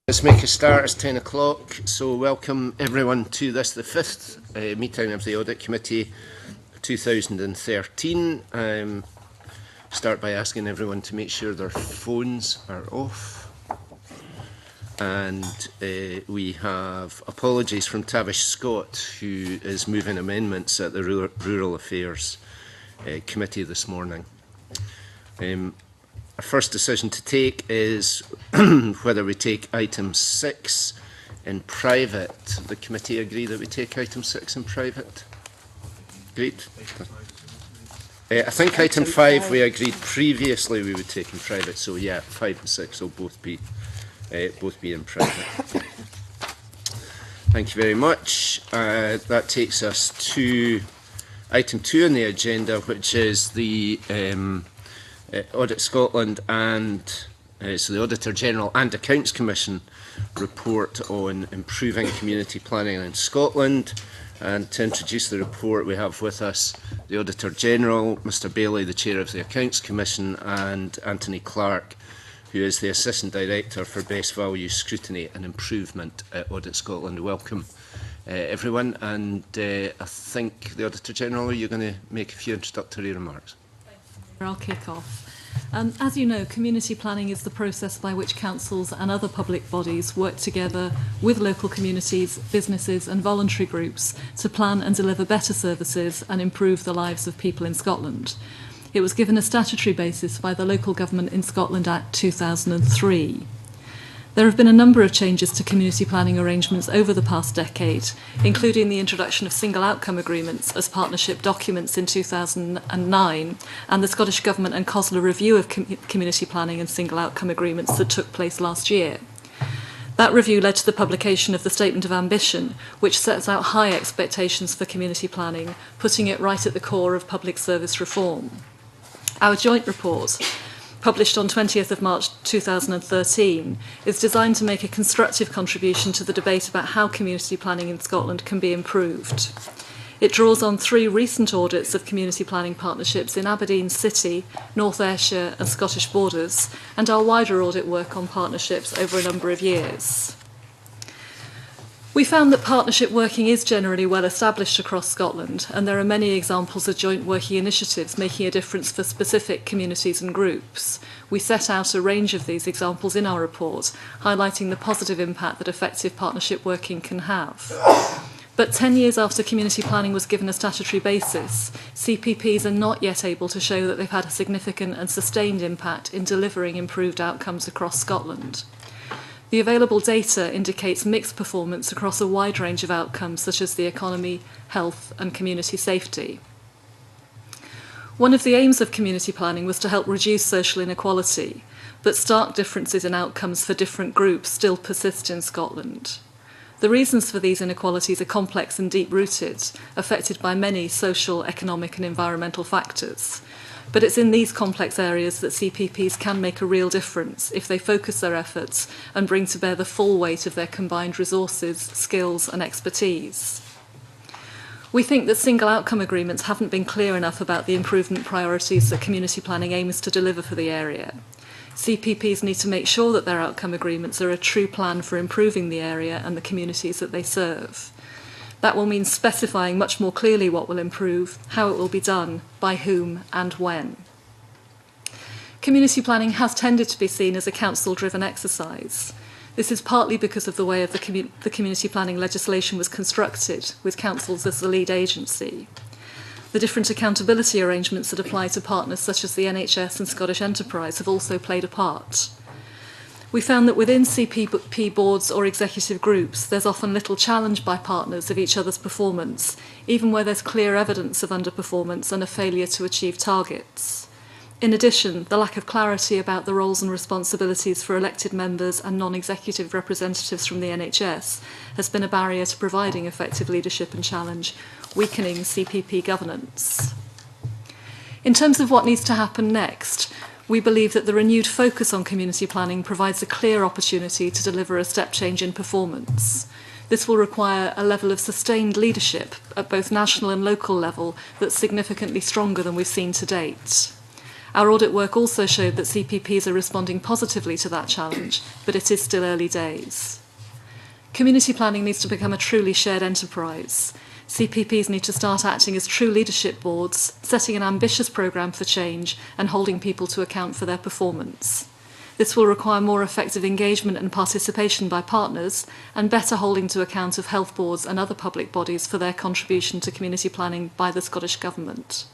Let's make a start. It's 10 o'clock, so welcome everyone to this, the fifth meeting of the Audit Committee 2013. Start by asking everyone to make sure their phones are off. And we have apologies from Tavish Scott, who is moving amendments at the Rural Affairs Committee this morning. Our first decision to take is whether we take item 6 in private. The committee agree that we take item 6 in private? Agreed? I think item 5 we agreed previously we would take in private, so yeah, 5 and 6 will both be in private. Thank you very much. That takes us to item 2 on the agenda, which is the Audit Scotland and so the Auditor General and Accounts Commission report on improving community planning in Scotland. And to introduce the report, we have with us the Auditor General, Mr Bailey, the Chair of the Accounts Commission, and Anthony Clark, who is the Assistant Director for Best Value Scrutiny and Improvement at Audit Scotland. Welcome everyone, and I think the Auditor General, are you going to make a few introductory remarks? I'll kick off. As you know, community planning is the process by which councils and other public bodies work together with local communities, businesses and voluntary groups to plan and deliver better services and improve the lives of people in Scotland. It was given a statutory basis by the Local Government in Scotland Act 2003. There have been a number of changes to community planning arrangements over the past decade, including the introduction of single outcome agreements as partnership documents in 2009 and the Scottish Government and COSLA review of community planning and single outcome agreements that took place last year. That review led to the publication of the Statement of Ambition, which sets out high expectations for community planning, putting it right at the core of public service reform. Our joint report, published on 20th of March 2013, is designed to make a constructive contribution to the debate about how community planning in Scotland can be improved. It draws on 3 recent audits of community planning partnerships in Aberdeen City, North Ayrshire and Scottish Borders, and our wider audit work on partnerships over a number of years. We found that partnership working is generally well established across Scotland, and there are many examples of joint working initiatives making a difference for specific communities and groups. We set out a range of these examples in our report, highlighting the positive impact that effective partnership working can have. But 10 years after community planning was given a statutory basis, CPPs are not yet able to show that they've had a significant and sustained impact in delivering improved outcomes across Scotland. The available data indicates mixed performance across a wide range of outcomes such as the economy, health and community safety. One of the aims of community planning was to help reduce social inequality, but stark differences in outcomes for different groups still persist in Scotland. The reasons for these inequalities are complex and deep-rooted, affected by many social, economic and environmental factors. But it's in these complex areas that CPPs can make a real difference if they focus their efforts and bring to bear the full weight of their combined resources, skills and expertise. We think that single outcome agreements haven't been clear enough about the improvement priorities that community planning aims to deliver for the area. CPPs need to make sure that their outcome agreements are a true plan for improving the area and the communities that they serve. That will mean specifying much more clearly what will improve, how it will be done, by whom and when. Community planning has tended to be seen as a council-driven exercise. This is partly because of the way the community planning legislation was constructed, with councils as the lead agency. The different accountability arrangements that apply to partners such as the NHS and Scottish Enterprise have also played a part. We found that within CPP boards or executive groups, there's often little challenge by partners of each other's performance, even where there's clear evidence of underperformance and a failure to achieve targets. In addition, the lack of clarity about the roles and responsibilities for elected members and non-executive representatives from the NHS has been a barrier to providing effective leadership and challenge, weakening CPP governance. In terms of what needs to happen next, we believe that the renewed focus on community planning provides a clear opportunity to deliver a step change in performance. This will require a level of sustained leadership at both national and local level that's significantly stronger than we've seen to date. Our audit work also showed that CPPs are responding positively to that challenge, but it is still early days. Community planning needs to become a truly shared enterprise. CPPs need to start acting as true leadership boards, setting an ambitious programme for change and holding people to account for their performance. This will require more effective engagement and participation by partners and better holding to account of health boards and other public bodies for their contribution to community planning by the Scottish Government.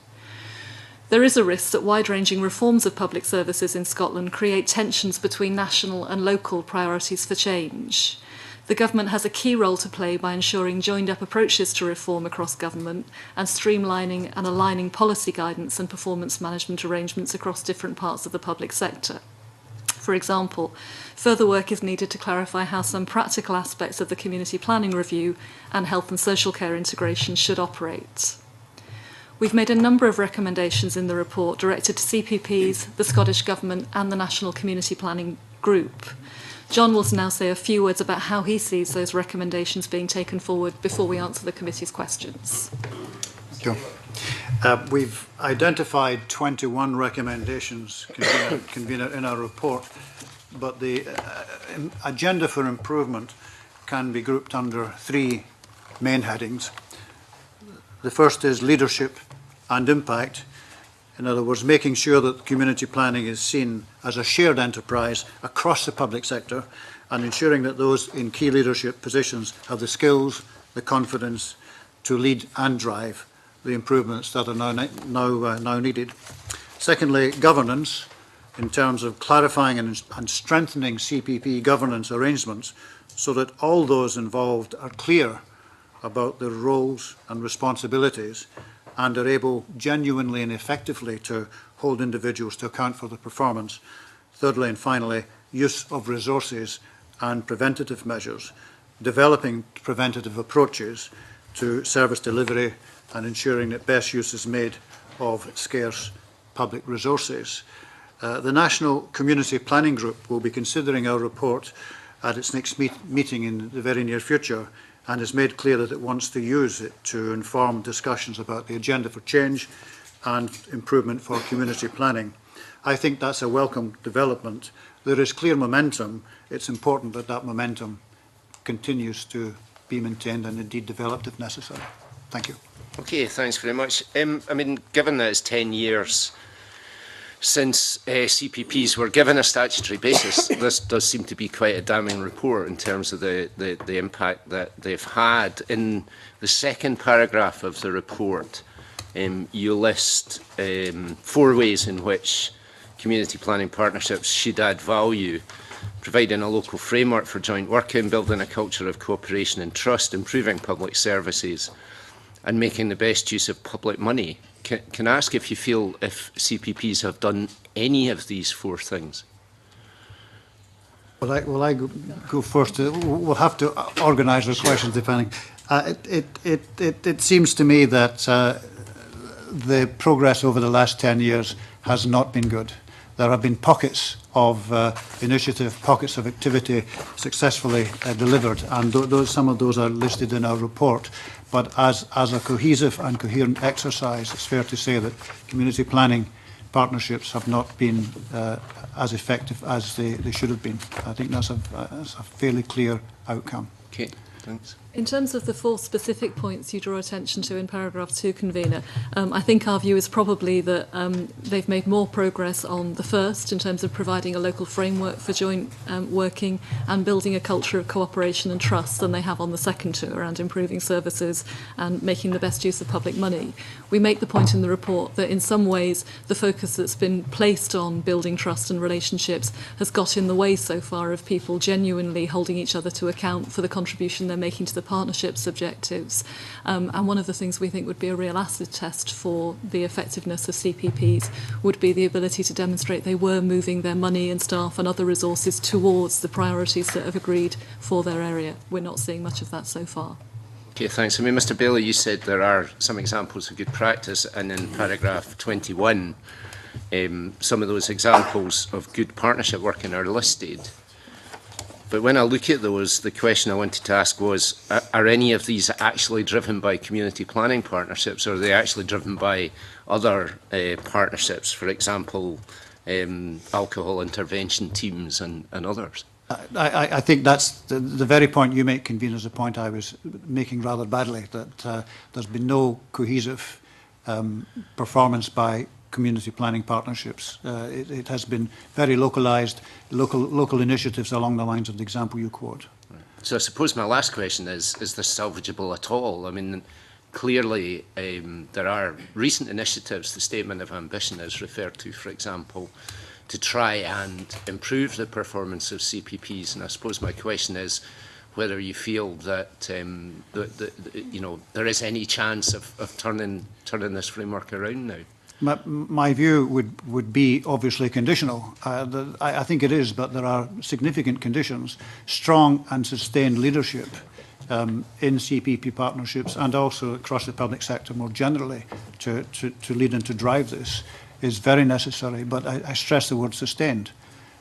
There is a risk that wide-ranging reforms of public services in Scotland create tensions between national and local priorities for change. The Government has a key role to play by ensuring joined-up approaches to reform across government and streamlining and aligning policy guidance and performance management arrangements across different parts of the public sector. For example, further work is needed to clarify how some practical aspects of the community planning review and health and social care integration should operate. We've made a number of recommendations in the report directed to CPPs, the Scottish Government and the National Community Planning Group. John will now say a few words about how he sees those recommendations being taken forward before we answer the committee's questions. Thank you. We've identified 21 recommendations, convener, in our report, but the agenda for improvement can be grouped under three main headings. The first is leadership and impact. In other words, making sure that community planning is seen as a shared enterprise across the public sector and ensuring that those in key leadership positions have the skills, the confidence to lead and drive the improvements that are now needed. Secondly, governance, in terms of clarifying and strengthening CPP governance arrangements so that all those involved are clear about their roles and responsibilities and are able genuinely and effectively to hold individuals to account for their performance. Thirdly and finally, use of resources and preventative measures, developing preventative approaches to service delivery and ensuring that best use is made of scarce public resources. The National Community Planning Group will be considering our report at its next meeting in the very near future and has made clear that it wants to use it to inform discussions about the agenda for change and improvement for community planning. I think that's a welcome development. There is clear momentum. It's important that that momentum continues to be maintained and indeed developed if necessary. Thank you. Okay, thanks very much. I mean, given that it's 10 years since CPPs were given a statutory basis, this does seem to be quite a damning report in terms of the impact that they've had. In the second paragraph of the report, you list 4 ways in which community planning partnerships should add value: providing a local framework for joint working, building a culture of cooperation and trust, improving public services, and making the best use of public money. Can I ask if you feel if CPPs have done any of these 4 things? Will I go first? We'll have to organise the questions depending. It seems to me that the progress over the last 10 years has not been good. There have been pockets of initiative, pockets of activity successfully delivered, and some of those are listed in our report. But as a cohesive and coherent exercise, it's fair to say that community planning partnerships have not been as effective as they should have been. I think that's a fairly clear outcome. Okay, thanks. In terms of the 4 specific points you draw attention to in paragraph 2, convener, I think our view is probably that they've made more progress on the first in terms of providing a local framework for joint working and building a culture of cooperation and trust than they have on the second 2 around improving services and making the best use of public money. We make the point in the report that in some ways the focus that's been placed on building trust and relationships has got in the way so far of people genuinely holding each other to account for the contribution they're making to the partnerships objectives. And one of the things we think would be a real acid test for the effectiveness of CPPs would be the ability to demonstrate they were moving their money and staff and other resources towards the priorities that have agreed for their area. We're not seeing much of that so far. Okay, thanks. I mean, Mr. Bailey, you said there are some examples of good practice, and in paragraph 21, some of those examples of good partnership working are listed. But when I look at those, the question I wanted to ask was, are any of these actually driven by community planning partnerships, or are they actually driven by other partnerships, for example, alcohol intervention teams and others? I think that's the very point you make, convener, is a point I was making rather badly, that there's been no cohesive performance by community planning partnerships. It has been very localised, local initiatives along the lines of the example you quote. So I suppose my last question is this salvageable at all? I mean, clearly there are recent initiatives, the Statement of Ambition is referred to, for example, to try and improve the performance of CPPs. And I suppose my question is whether you feel that, you know, there is any chance of turning this framework around now. My view would be obviously conditional. I think it is, but there are significant conditions, strong and sustained leadership in CPP partnerships and also across the public sector more generally to lead and to drive this is very necessary, but I stress the word sustained.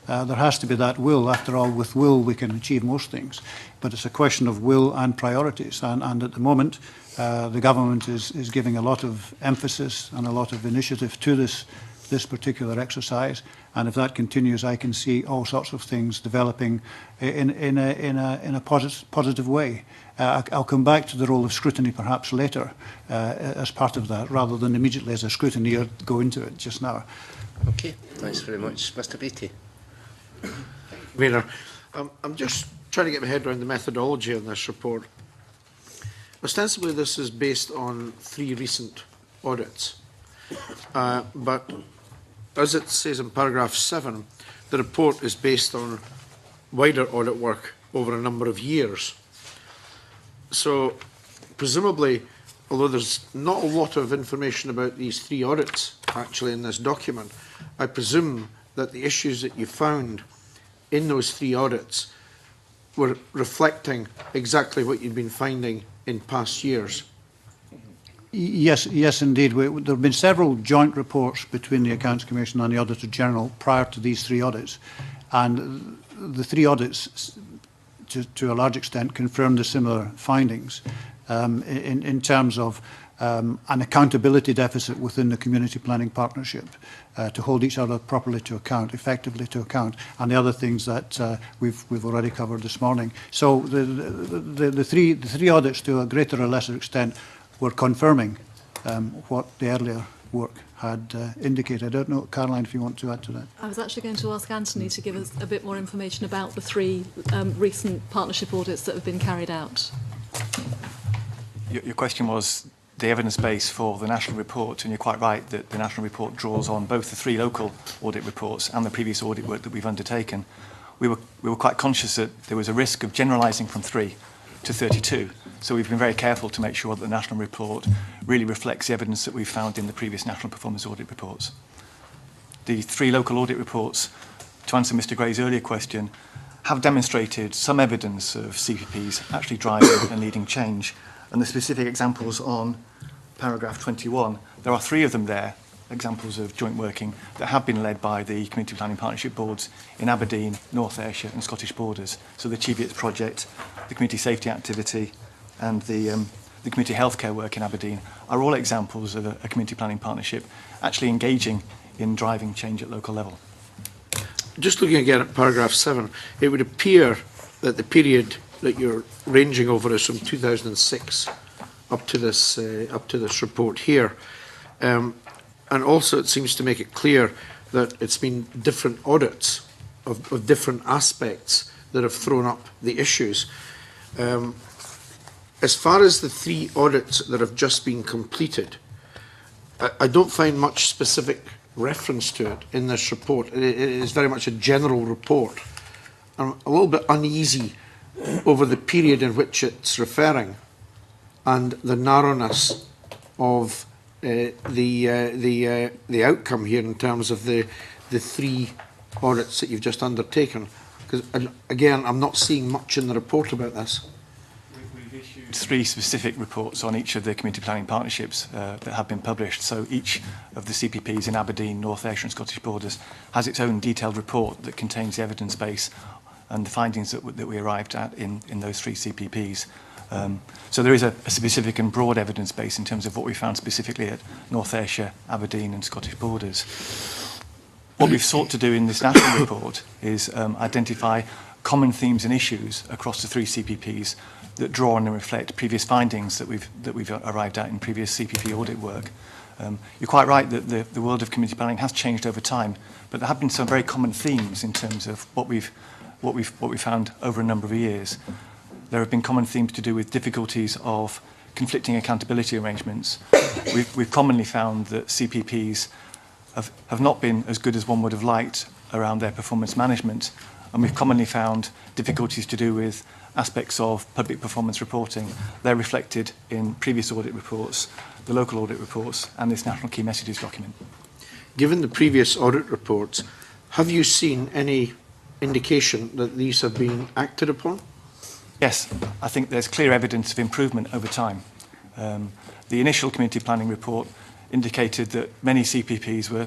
There has to be that will. After all, with will we can achieve most things, but it's a question of will and priorities, and at the moment the government is giving a lot of emphasis and a lot of initiative to this particular exercise, and if that continues I can see all sorts of things developing in a positive way. I'll come back to the role of scrutiny perhaps later as part of that, rather than immediately as a scrutineer go into it just now. Okay, thanks very much. Mr. Beattie. Convener, I'm just trying to get my head around the methodology on this report. Ostensibly this is based on 3 recent audits, but as it says in paragraph 7, the report is based on wider audit work over a number of years. So presumably, although there's not a lot of information about these 3 audits actually in this document, I presume that the issues that you found in those 3 audits were reflecting exactly what you've been finding in past years. Yes, indeed. There have been several joint reports between the Accounts Commission and the Auditor General prior to these 3 audits, and the 3 audits, to a large extent, confirmed the similar findings in terms of an accountability deficit within the community planning partnership to hold each other properly to account, effectively to account, and the other things that we've already covered this morning. So the three audits, to a greater or lesser extent, were confirming what the earlier work had indicated. I don't know, Caroline, if you want to add to that. I was actually going to ask Anthony to give us a bit more information about the 3 recent partnership audits that have been carried out. Your question was the evidence base for the national report, and you're quite right that the national report draws on both the 3 local audit reports and the previous audit work that we've undertaken. We were quite conscious that there was a risk of generalising from 3 to 32, so we've been very careful to make sure that the national report really reflects the evidence that we've found in the previous national performance audit reports. The 3 local audit reports, to answer Mr. Gray's earlier question, have demonstrated some evidence of CPPs actually driving and leading change. And the specific examples on paragraph 21, there are 3 of them there, examples of joint working that have been led by the Community Planning Partnership Boards in Aberdeen, North Ayrshire and Scottish Borders. So the Cheviot project, the Community Safety Activity and the Community Healthcare work in Aberdeen are all examples of a community planning partnership actually engaging in driving change at local level. Just looking again at paragraph 7, it would appear that the period that you're ranging over is from 2006 up to this report here, and also it seems to make it clear that it's been different audits of different aspects that have thrown up the issues. As far as the 3 audits that have just been completed, I don't find much specific reference to it in this report. It is very much a general report. I'm a little bit uneasy over the period in which it's referring and the narrowness of the outcome here in terms of the 3 audits that you've just undertaken. Because again, I'm not seeing much in the report about this. We've issued 3 specific reports on each of the community planning partnerships that have been published. So each of the CPPs in Aberdeen, North Ayrshire and Scottish Borders has its own detailed report that contains the evidence base and the findings that we arrived at in those 3 CPPs. So there is a specific and broad evidence base in terms of what we found specifically at North Ayrshire, Aberdeen and Scottish Borders. What we've sought to do in this national report is identify common themes and issues across the 3 CPPs that draw on and reflect previous findings that we've arrived at in previous CPP audit work. You're quite right that the world of community planning has changed over time, but there have been some very common themes in terms of what we've found over a number of years. There have been common themes to do with difficulties of conflicting accountability arrangements. We've commonly found that CPPs have not been as good as one would have liked around their performance management, and we've commonly found difficulties to do with aspects of public performance reporting. They're reflected in previous audit reports, the local audit reports, and this National Key Messages document. Given the previous audit reports, have you seen any indication that these have been acted upon? Yes, I think there's clear evidence of improvement over time. The initial community planning report indicated that many CPPs were,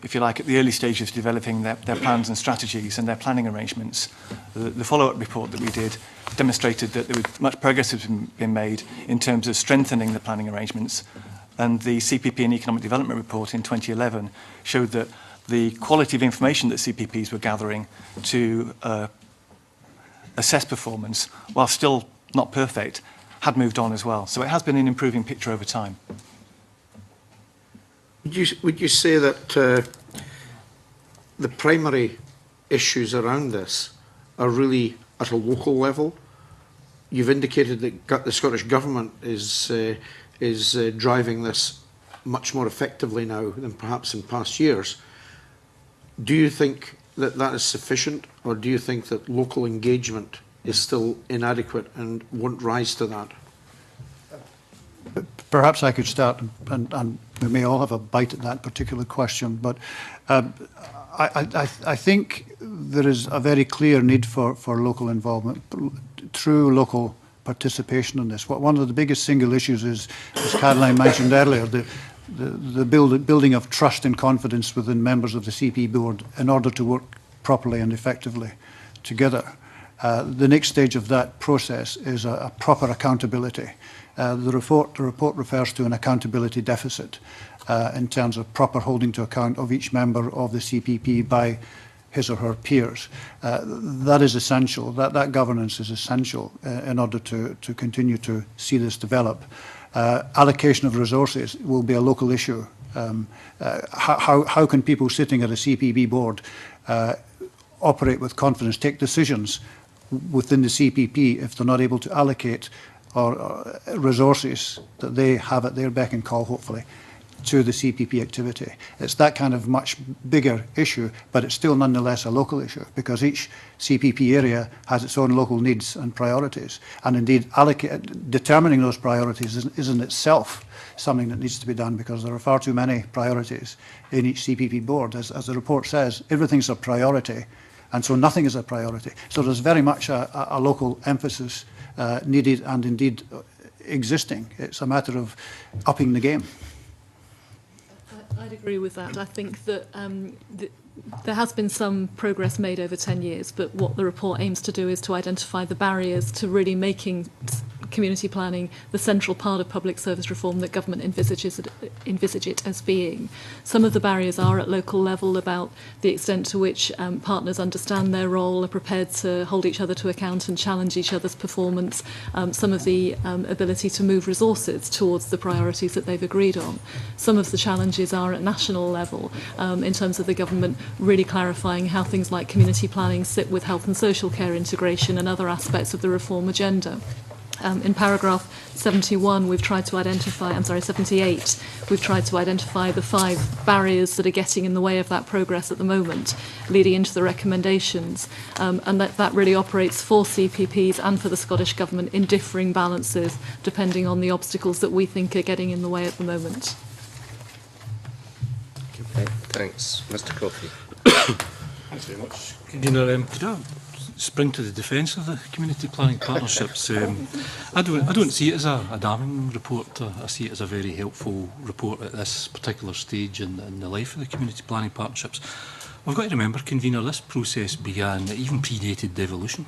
if you like, at the early stages of developing their plans and strategies and their planning arrangements. The follow-up report that we did demonstrated that much progress has been made in terms of strengthening the planning arrangements, and the CPP and Economic Development report in 2011 showed that the quality of information that CPPs were gathering to assess performance, while still not perfect, had moved on as well. So it has been an improving picture over time. Would you say that the primary issues around this are really at a local level? You've indicated that the Scottish Government is driving this much more effectively now than perhaps in past years. Do you think that that is sufficient, or do you think that local engagement is still inadequate and won't rise to that? Perhaps I could start, and we may all have a bite at that particular question, but I think there is a very clear need for local involvement, true local participation in this. One of the biggest single issues is, as Caroline mentioned earlier, the building of trust and confidence within members of the CP board in order to work properly and effectively together. The next stage of that process is a proper accountability. The report refers to an accountability deficit in terms of proper holding to account of each member of the CPP by his or her peers. That is essential. That governance is essential in order to continue to see this develop. Allocation of resources will be a local issue. How can people sitting at a CPB board operate with confidence, take decisions within the CPP if they're not able to allocate or resources that they have at their beck and call, hopefully, to the CPP activity? It's that kind of much bigger issue, but it's still nonetheless a local issue, because each CPP area has its own local needs and priorities. And indeed, determining those priorities is in itself something that needs to be done, because there are far too many priorities in each CPP board. As the report says, everything's a priority, and so nothing is a priority. So there's very much a local emphasis needed and indeed existing. It's a matter of upping the game. I'd agree with that. I think that there has been some progress made over 10 years, but what the report aims to do is to identify the barriers to really making community planning the central part of public service reform that government envisage it as being. Some of the barriers are at local level about the extent to which partners understand their role, are prepared to hold each other to account and challenge each other's performance, some of the ability to move resources towards the priorities that they've agreed on. Some of the challenges are at national level in terms of the government really clarifying how things like community planning sit with health and social care integration and other aspects of the reform agenda. In paragraph 71, we've tried to identify, 78, we've tried to identify the 5 barriers that are getting in the way of that progress at the moment, leading into the recommendations, and that really operates for CPPs and for the Scottish Government in differing balances, depending on the obstacles that we think are getting in the way at the moment. Okay, thanks. Mr. Coffey. Thanks very much. Convener, could I spring to the defence of the community planning partnerships? I don't see it as a damning report. I see it as a very helpful report at this particular stage in the life of the community planning partnerships. We've got to remember, convener, this process began, it even predated devolution.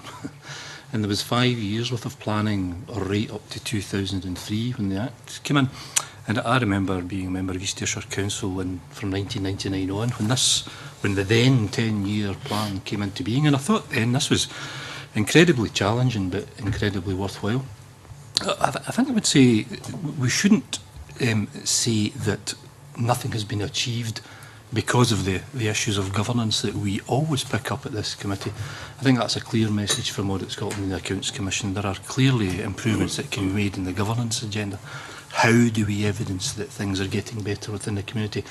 And there was 5 years worth of planning right up to 2003 when the Act came in. And I remember being a member of East Ayrshire Council from 1999 on, when the then 10-year plan came into being. And I thought then this was incredibly challenging, but incredibly worthwhile. I think I would say we shouldn't say that nothing has been achieved because of the issues of governance that we always pick up at this committee. I think that's a clear message from Audit Scotland and the Accounts Commission. There are clearly improvements that can be made in the governance agenda. How do we evidence that things are getting better within the community?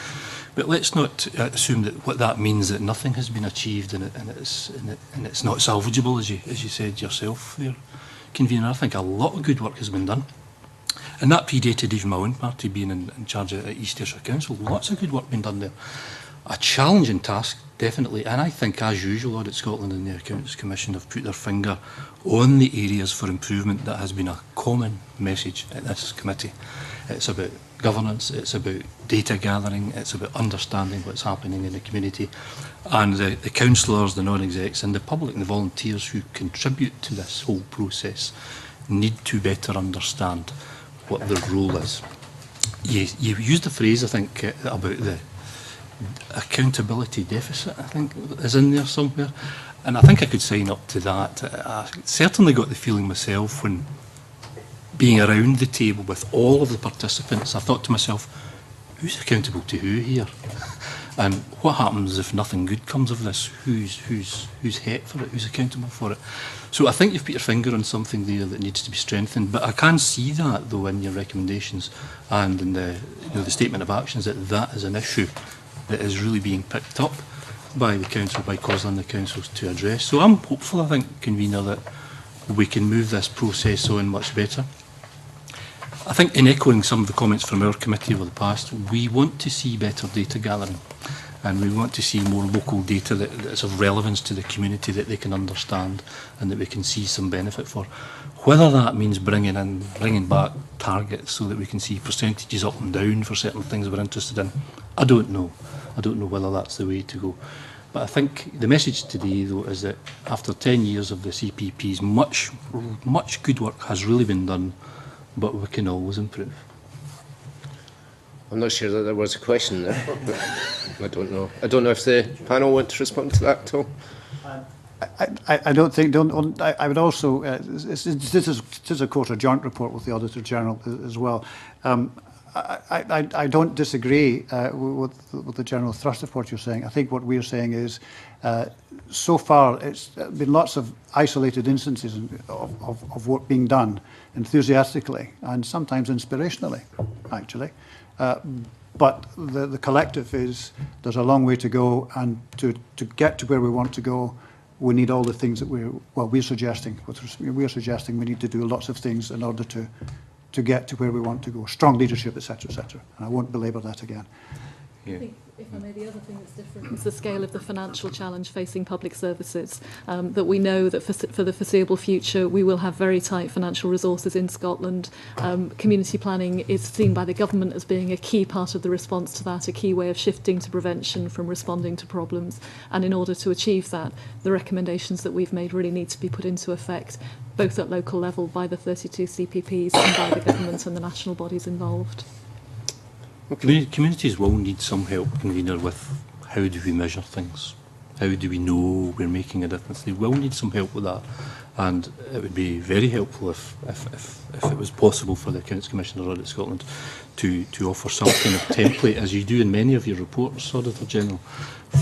But let's not assume that what that means that nothing has been achieved and it's not salvageable, as you said yourself there, convener. I think a lot of good work has been done. And that predated even my own party being in charge at East Ayrshire Council. Lots of good work being done there. A challenging task, definitely. And I think, as usual, Audit Scotland and the Accounts Commission have put their finger on the areas for improvement that has been a common message at this committee. It's about governance, it's about data gathering, it's about understanding what's happening in the community. And the councillors, the non-execs and the public and the volunteers who contribute to this whole process need to better understand what their role is. You used the phrase, I think, about the accountability deficit, I think, is in there somewhere. And I think I could sign up to that. I certainly got the feeling myself when being around the table with all of the participants, I thought to myself, who's accountable to who here? And what happens if nothing good comes of this? Who's het for it? Who's accountable for it? So I think you've put your finger on something there that needs to be strengthened. But I can see that, though, in your recommendations and in the statement of actions, that is an issue that is really being picked up by the council, by COSLA and the councils to address. So I'm hopeful, I think, convener, that we can move this process on much better. I think, in echoing some of the comments from our committee over the past, we want to see better data gathering, and we want to see more local data that is of relevance to the community, that they can understand and that we can see some benefit for. Whether that means bringing back targets so that we can see percentages up and down for certain things we're interested in, I don't know. I don't know whether that's the way to go. But I think the message today, though, is that after 10 years of the CPPs, much good work has really been done, but we can always improve. I'm not sure that there was a question there. I don't know. I don't know if the panel want to respond to that at all. I don't think. I would also. This is of course a joint report with the Auditor General as well. I don't disagree with the general thrust of what you're saying. I think what we're saying is, so far it's been lots of isolated instances of work being done enthusiastically and sometimes inspirationally, actually. But the collective is, there's a long way to go, and to get to where we want to go, we need all the things that we're suggesting. We're suggesting we need to do lots of things in order to get to where we want to go. Strong leadership, etc., etc. And I won't belabour that again. I think, if I may, the other thing that's different is the scale of the financial challenge facing public services. That we know that for the foreseeable future, we will have very tight financial resources in Scotland. Community planning is seen by the government as being a key part of the response to that, a key way of shifting to prevention from responding to problems. And in order to achieve that, the recommendations that we've made really need to be put into effect, both at local level by the 32 CPPs and by the government and the national bodies involved. Communities will need some help, convener, with how do we measure things? How do we know we're making a difference? They will need some help with that, and it would be very helpful if it was possible for the Accounts Commission or Audit Scotland to offer some kind of template, as you do in many of your reports, Auditor General,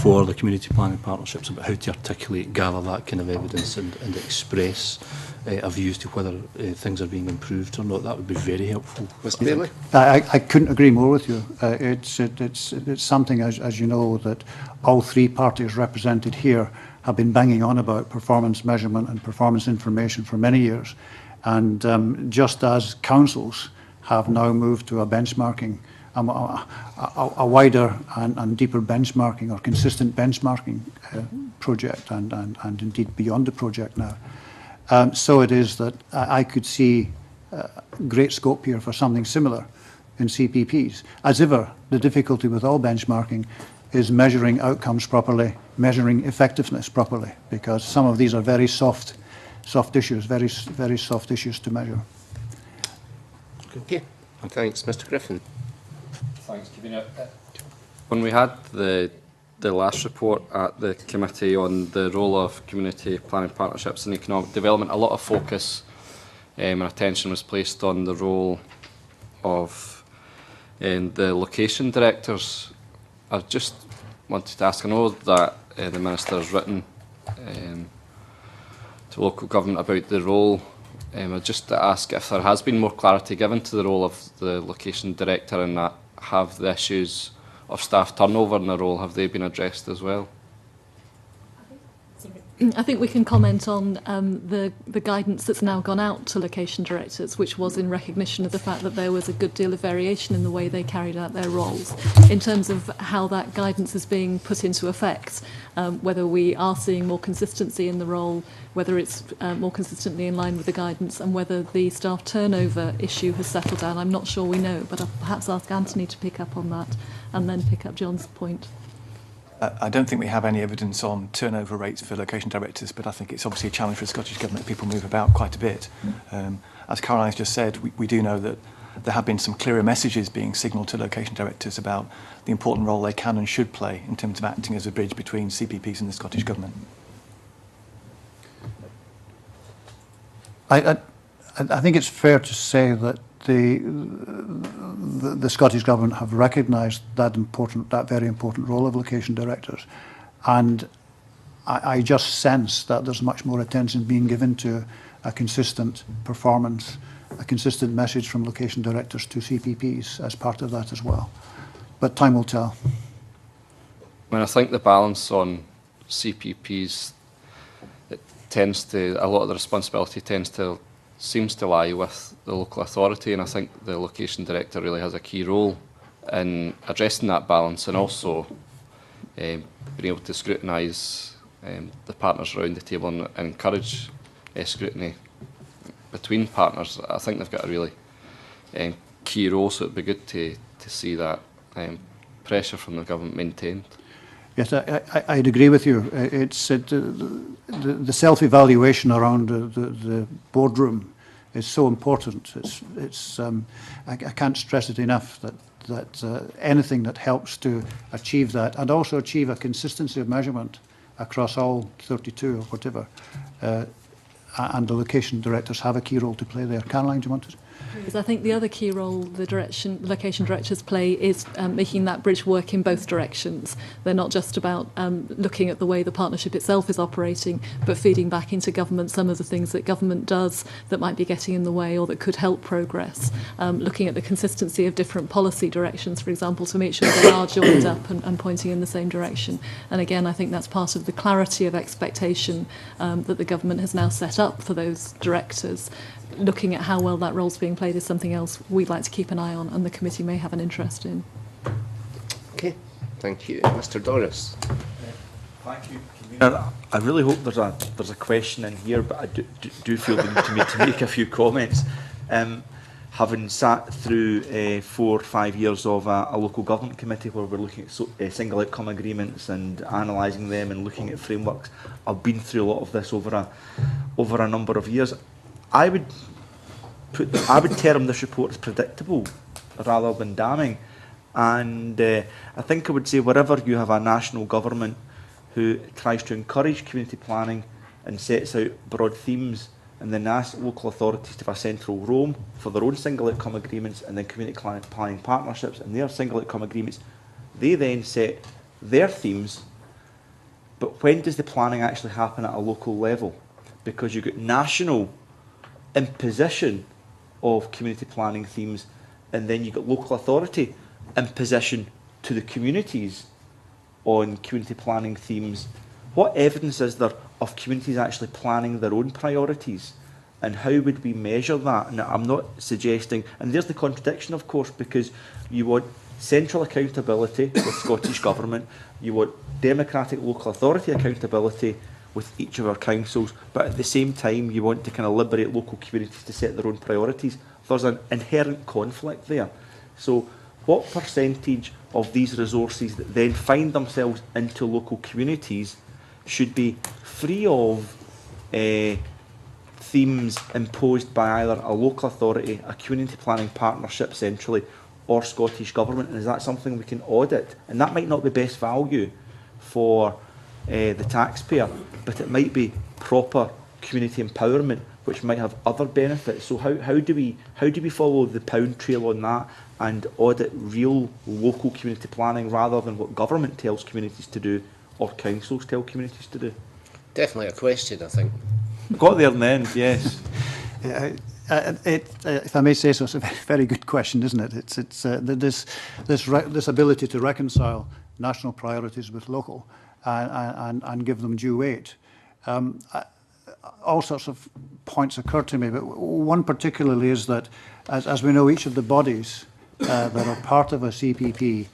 for the community planning partnerships, about how to articulate, gather that kind of evidence and express a view as to whether things are being improved or not. That would be very helpful. Mr. Bailey? I couldn't agree more with you. It's something, as you know, that all three parties represented here have been banging on about performance measurement and performance information for many years. And just as councils have now moved to a benchmarking, a wider and deeper benchmarking or consistent benchmarking project, and indeed beyond the project now. So it is that I could see great scope here for something similar in CPPs. As ever, the difficulty with all benchmarking is measuring outcomes properly, measuring effectiveness properly, because some of these are very soft issues, very soft issues to measure. Okay, thanks. Mr. Griffin. Thanks, Convener. When we had the last report at the committee on the role of community planning partnerships and economic development, a lot of focus and attention was placed on the role of the location directors. I just wanted to ask, I know that the Minister has written to local government about the role. Just to ask if there has been more clarity given to the role of the location director, and that have the issues of staff turnover in the role, have they been addressed as well? I think we can comment on the guidance that's now gone out to location directors, which was in recognition of the fact that there was a good deal of variation in the way they carried out their roles. In terms of how that guidance is being put into effect, whether we are seeing more consistency in the role, whether it's more consistently in line with the guidance, and whether the staff turnover issue has settled down, I'm not sure we know, but I'll perhaps ask Anthony to pick up on that and then pick up John's point. I don't think we have any evidence on turnover rates for location directors, but I think it's obviously a challenge for the Scottish Government. People move about quite a bit. As Caroline's just said, we do know that there have been some clearer messages being signalled to location directors about the important role they can and should play in terms of acting as a bridge between CPPs and the Scottish Government. I think it's fair to say that the Scottish Government have recognised that very important role of location directors, and I just sense that there's much more attention being given to a consistent performance, a consistent message from location directors to CPPs as part of that as well. But time will tell. I think the balance on CPPs, a lot of the responsibility seems to lie with the local authority, and I think the location director really has a key role in addressing that balance, and also being able to scrutinise the partners around the table and encourage scrutiny between partners. I think they've got a really key role, so it'd be good to see that pressure from the government maintained. Yes, I'd agree with you. The self-evaluation around the boardroom is so important. I can't stress it enough that anything that helps to achieve that, and also achieve a consistency of measurement across all 32 or whatever, and the location directors have a key role to play there. Caroline, do you want to? I think the other key role the location directors play is making that bridge work in both directions. They're not just about looking at the way the partnership itself is operating, but feeding back into government some of the things that government does that might be getting in the way or that could help progress. Looking at the consistency of different policy directions, for example, to make sure they are joined up and pointing in the same direction. And again, I think that's part of the clarity of expectation that the government has now set up for those directors. Looking at how well that role's being played is something else we'd like to keep an eye on, and the committee may have an interest in. Okay, thank you. Mr. Doris. Thank you, Convener. I really hope there's a question in here, but I do feel the need to make a few comments. Having sat through 4 or 5 years of a local government committee where we're looking at single outcome agreements and analysing them and looking at frameworks, I've been through a lot of this over a number of years. I would term this report as predictable rather than damning, and I think I would say wherever you have a national government who tries to encourage community planning and sets out broad themes, and then asks local authorities to have a central role for their own single outcome agreements and then community planning partnerships and their single outcome agreements, they then set their themes. But when does the planning actually happen at a local level? Because you've got national imposition of community planning themes, and then you've got local authority imposition to the communities on community planning themes. What evidence is there of communities actually planning their own priorities, and how would we measure that? And I'm not suggesting, and there's the contradiction, of course, because you want central accountability with Scottish Government, you want democratic local authority accountability with each of our councils, but at the same time you want to kind of liberate local communities to set their own priorities. There's an inherent conflict there. So what percentage of these resources that then find themselves into local communities should be free of themes imposed by either a local authority, a community planning partnership centrally, or Scottish Government? And is that something we can audit? And that might not be best value for the taxpayer, but it might be proper community empowerment, which might have other benefits. So how do we follow the pound trail on that and audit real local community planning rather than what government tells communities to do or councils tell communities to do? Definitely a question, I think. Got there in the end, yes. If I may say so, it's a very good question, isn't it? It's this ability to reconcile national priorities with local and give them due weight. All sorts of points occur to me, but one particularly is that, as we know, each of the bodies that are part of a CPP,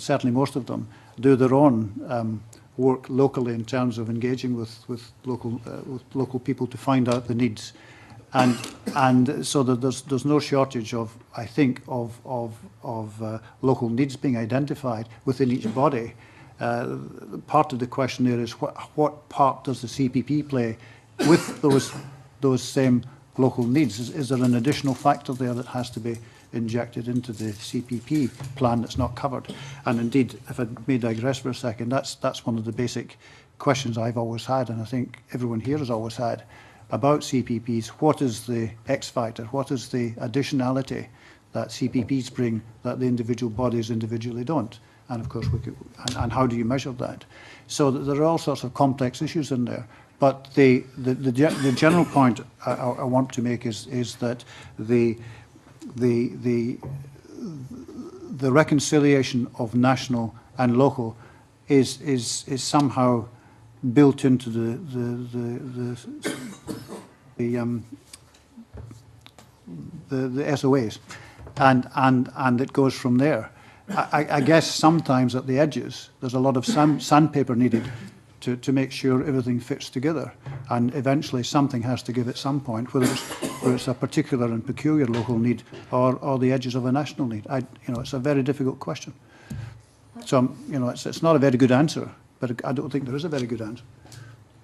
certainly most of them, do their own work locally in terms of engaging with local people to find out the needs, and so that there's no shortage of, I think, of local needs being identified within each body. Part of the question there is what part does the CPP play with those same local needs? Is there an additional factor there that has to be injected into the CPP plan that's not covered? And indeed, if I may digress for a second, that's one of the basic questions I've always had, and I think everyone here has always had, about CPPs. What is the X factor? What is the additionality that CPPs bring that the individual bodies individually don't? And of course, and how do you measure that? So there are all sorts of complex issues in there. But the general point I want to make is that the reconciliation of national and local is somehow built into the SOAs, and it goes from there. I guess sometimes at the edges there's a lot of sandpaper needed to make sure everything fits together, and eventually something has to give at some point, whether it's a particular and peculiar local need or the edges of a national need. It's a very difficult question. So it's not a very good answer, but I don't think there is a very good answer.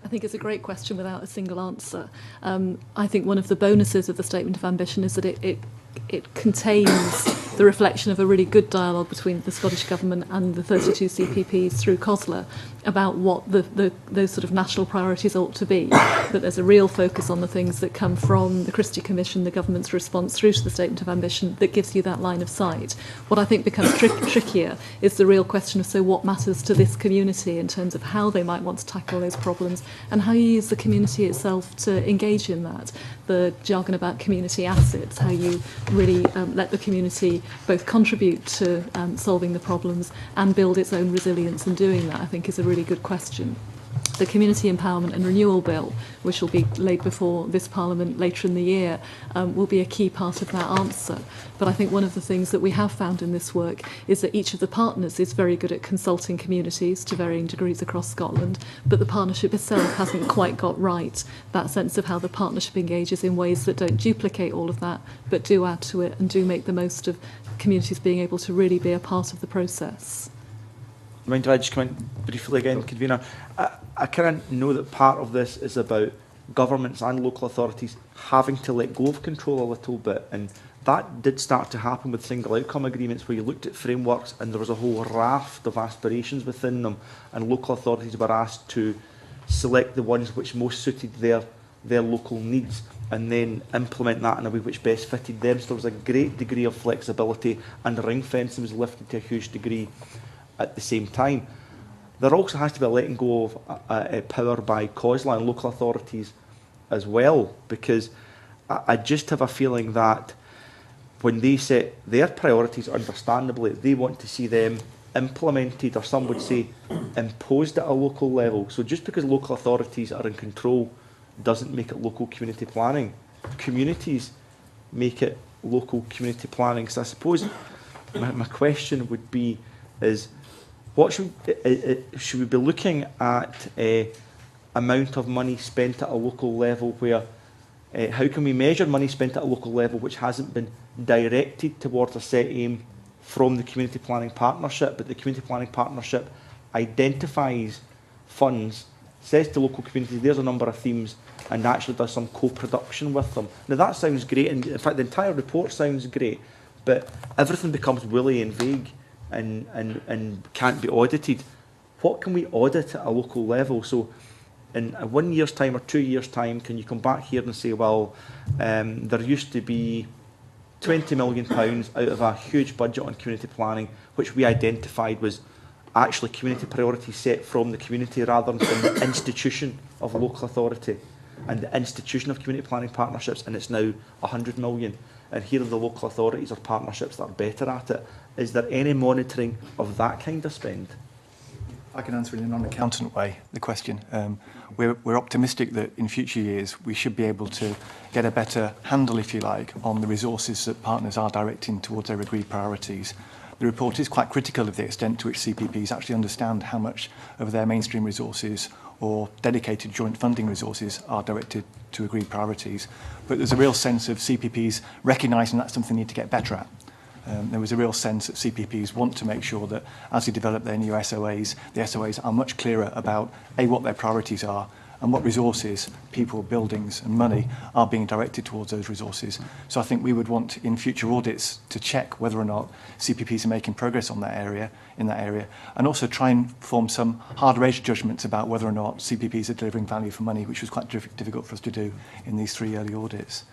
I think it's a great question without a single answer. I think one of the bonuses of the Statement of Ambition is that it contains the reflection of a really good dialogue between the Scottish Government and the 32 CPPs through COSLA about what those sort of national priorities ought to be. That there's a real focus on the things that come from the Christie Commission, the government's response through to the Statement of Ambition, that gives you that line of sight. What I think becomes trickier is the real question of, so what matters to this community in terms of how they might want to tackle those problems and how you use the community itself to engage in that. The jargon about community assets, how you really let the community both contribute to solving the problems and build its own resilience in doing that, I think is a really good question. The Community Empowerment and Renewal Bill, which will be laid before this Parliament later in the year, will be a key part of that answer. But I think one of the things that we have found in this work is that each of the partners is very good at consulting communities to varying degrees across Scotland, but the partnership itself hasn't quite got right that sense of how the partnership engages in ways that don't duplicate all of that, but do add to it and do make the most of communities being able to really be a part of the process. Mind if I just come in briefly again, Convener? I kind of know that part of this is about governments and local authorities having to let go of control a little bit, and that did start to happen with single outcome agreements, where you looked at frameworks and there was a whole raft of aspirations within them, and local authorities were asked to select the ones which most suited their local needs and then implement that in a way which best fitted them. So there was a great degree of flexibility, and the ring fencing was lifted to a huge degree at the same time. There also has to be a letting go of power by COSLA and local authorities as well, because I just have a feeling that when they set their priorities, understandably, they want to see them implemented, or some would say imposed at a local level. So just because local authorities are in control doesn't make it local community planning. Communities make it local community planning. So I suppose my question would be is, what should we be looking at amount of money spent at a local level, where how can we measure money spent at a local level which hasn't been directed towards a set aim from the community planning partnership, but the community planning partnership identifies funds, says to local communities, there's a number of themes, and actually does some co-production with them. Now that sounds great, and in fact the entire report sounds great, but everything becomes woolly and vague and can't be audited. What can we audit at a local level? So in 1 year's time or 2 years' time, can you come back here and say, well, there used to be £20 million out of a huge budget on community planning, which we identified was actually community priorities set from the community rather than from the institution of local authority and the institution of community planning partnerships, and it's now 100 million. And here are the local authorities or partnerships that are better at it. Is there any monitoring of that kind of spend? I can answer in a non-accountant way the question. We're optimistic that in future years we should be able to get a better handle, if you like, on the resources that partners are directing towards their agreed priorities. The report is quite critical of the extent to which CPPs actually understand how much of their mainstream resources or dedicated joint funding resources are directed to agreed priorities. But there's a real sense of CPPs recognising that's something they need to get better at. There was a real sense that CPPs want to make sure that as they develop their new SOAs, the SOAs are much clearer about A, what their priorities are, and what resources, people, buildings and money are being directed towards those resources. So I think we would want in future audits to check whether or not CPPs are making progress on that area, and also try and form some harder edge judgments about whether or not CPPs are delivering value for money, which was quite difficult for us to do in these 3 early audits.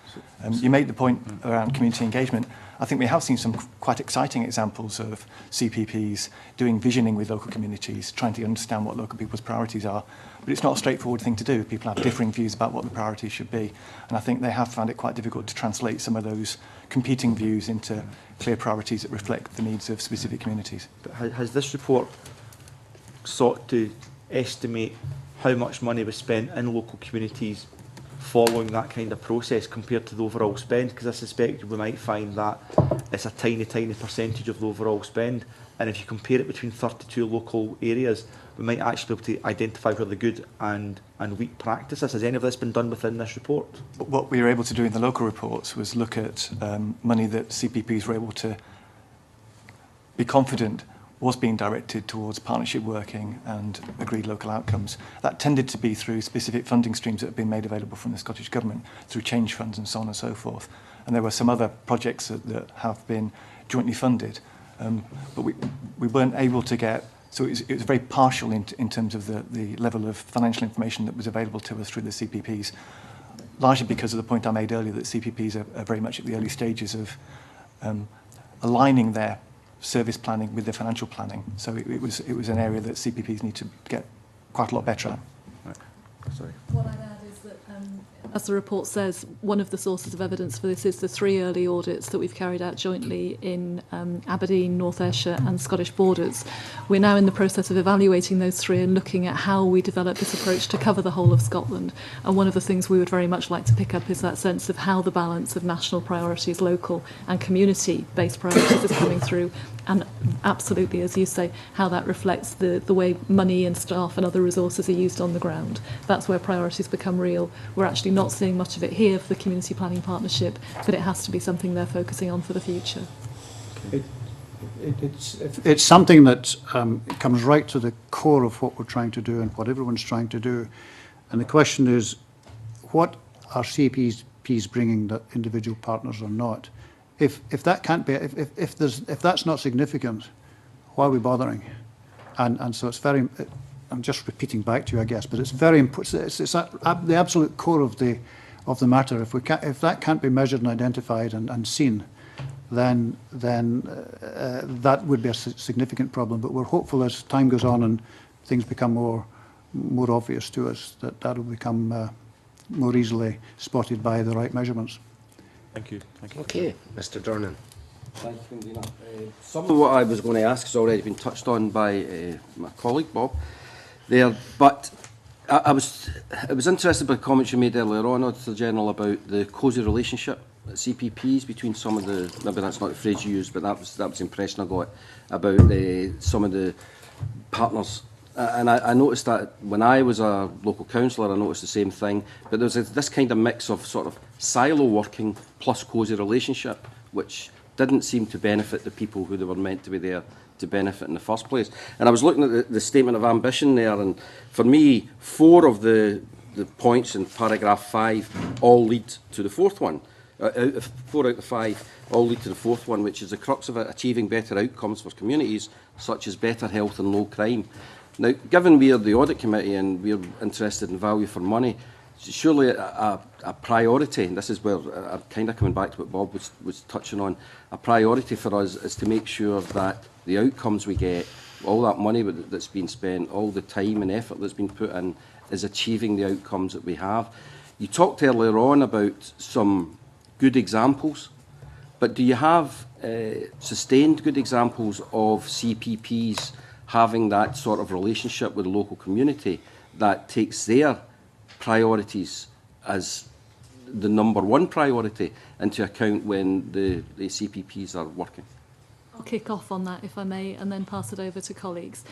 You made the point around community engagement. I think we have seen some quite exciting examples of CPPs doing visioning with local communities, trying to understand what local people's priorities are. But it's not a straightforward thing to do. People have differing views about what the priorities should be. And I think they have found it quite difficult to translate some of those competing views into clear priorities that reflect the needs of specific communities. But has this report sought to estimate how much money was spent in local communities following that kind of process compared to the overall spend? Because I suspect we might find that it's a tiny, tiny percentage of the overall spend. And if you compare it between 32 local areas, we might actually be able to identify where the good and weak practices. Has any of this been done within this report? What we were able to do in the local reports was look at money that CPPs were able to be confident was being directed towards partnership working and agreed local outcomes. That tended to be through specific funding streams that have been made available from the Scottish Government, through change funds and so on and so forth. And there were some other projects that have been jointly funded. But we weren't able to get, so it was very partial in terms of the level of financial information that was available to us through the CPPs, largely because of the point I made earlier that CPPs are very much at the early stages of aligning their service planning with their financial planning. So it was an area that CPPs need to get quite a lot better at. Right. Sorry. What I'd add is that, as the report says, one of the sources of evidence for this is the 3 early audits that we've carried out jointly in Aberdeen, North Ayrshire and Scottish Borders. We're now in the process of evaluating those 3 and looking at how we develop this approach to cover the whole of Scotland. And one of the things we would very much like to pick up is that sense of how the balance of national priorities, local and community-based priorities is coming through. And absolutely, as you say, how that reflects the way money and staff and other resources are used on the ground. That's where priorities become real. We're actually not seeing much of it here for the Community Planning Partnership, but it has to be something they're focusing on for the future. It's something that comes right to the core of what we're trying to do and what everyone's trying to do. And the question is, what are CPPs bringing that individual partners are not? If that can't be, if that's not significant, why are we bothering? And so it's very. I'm just repeating back to you, I guess, but it's very important. It's the absolute core of the matter. If that can't be measured and identified and seen, then that would be a significant problem. But we're hopeful as time goes on and things become more obvious to us that will become more easily spotted by the right measurements. Thank you. Thank you. Okay, Mr. Dornan. Thank you, Convener. Some of what I was going to ask has already been touched on by my colleague Bob there, but I was interested by the comments you made earlier on, Auditor General, about the cosy relationship at CPPs between some of the, maybe that's not the phrase you used, but that was the impression I got about some of the partners. And I noticed that when I was a local councillor, I noticed the same thing. But there's this kind of mix of sort of silo working plus cosy relationship, which didn't seem to benefit the people who they were meant to be there to benefit in the first place. And I was looking at the statement of ambition there, and for me, 4 of the points in paragraph 5 all lead to the 4th one. 4 out of 5 all lead to the 4th one, which is the crux of it, achieving better outcomes for communities, such as better health and low crime. Now, given we are the Audit Committee and we are interested in value for money, surely a priority, and this is where I'm kind of coming back to what Bob was touching on, a priority for us is to make sure that the outcomes we get, all that money that's been spent, all the time and effort that's been put in, is achieving the outcomes that we have. You talked earlier on about some good examples, but do you have sustained good examples of CPPs having that sort of relationship with the local community that takes their priorities as the #1 priority into account when the CPPs are working? I'll kick off on that, if I may, and then pass it over to colleagues.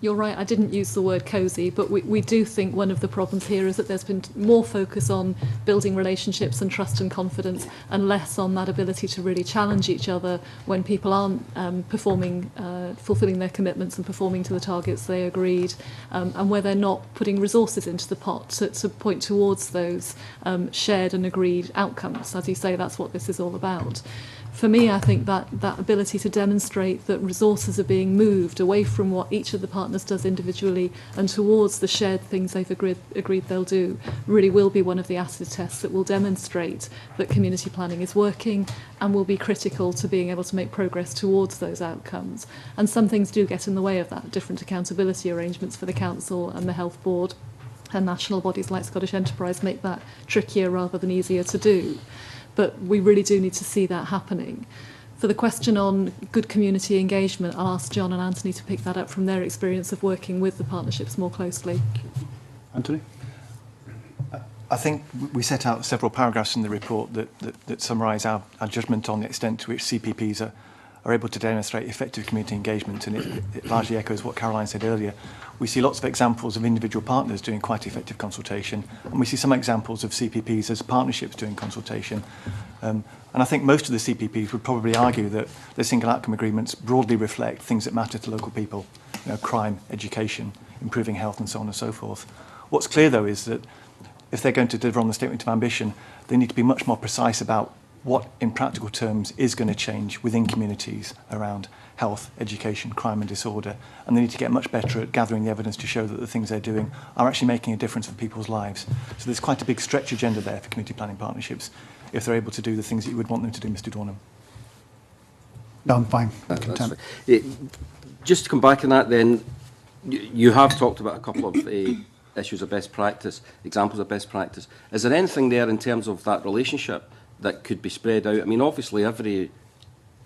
You're right, I didn't use the word cosy, but we do think one of the problems here is that there's been more focus on building relationships and trust and confidence, and less on that ability to really challenge each other when people aren't fulfilling their commitments and performing to the targets they agreed, and where they're not putting resources into the pot to point towards those shared and agreed outcomes. As you say, that's what this is all about. For me, I think that ability to demonstrate that resources are being moved away from what each of the partners does individually and towards the shared things they've agreed they'll do really will be one of the acid tests that will demonstrate that community planning is working and will be critical to being able to make progress towards those outcomes. And some things do get in the way of that, different accountability arrangements for the Council and the Health Board, and national bodies like Scottish Enterprise make that trickier rather than easier to do. But we really do need to see that happening. For the question on good community engagement, I'll ask John and Anthony to pick that up from their experience of working with the partnerships more closely. Anthony? I think we set out several paragraphs in the report that summarise our judgment on the extent to which CPPs are able to demonstrate effective community engagement, and it largely echoes what Caroline said earlier. We see lots of examples of individual partners doing quite effective consultation, and we see some examples of CPPs as partnerships doing consultation. And I think most of the CPPs would probably argue that the single outcome agreements broadly reflect things that matter to local people, crime, education, improving health, and so on and so forth. What's clear, though, is that if they're going to deliver on the statement of ambition, they need to be much more precise about what, in practical terms, is going to change within communities around health, education, crime and disorder. And they need to get much better at gathering the evidence to show that the things they're doing are actually making a difference for people's lives. So there's quite a big stretch agenda there for community planning partnerships if they're able to do the things that you would want them to do, Mr. Dornham. No, I'm fine. Just to come back on that then, you have talked about a couple of issues of best practice, examples of best practice. Is there anything there in terms of that relationship that could be spread out? I mean, obviously every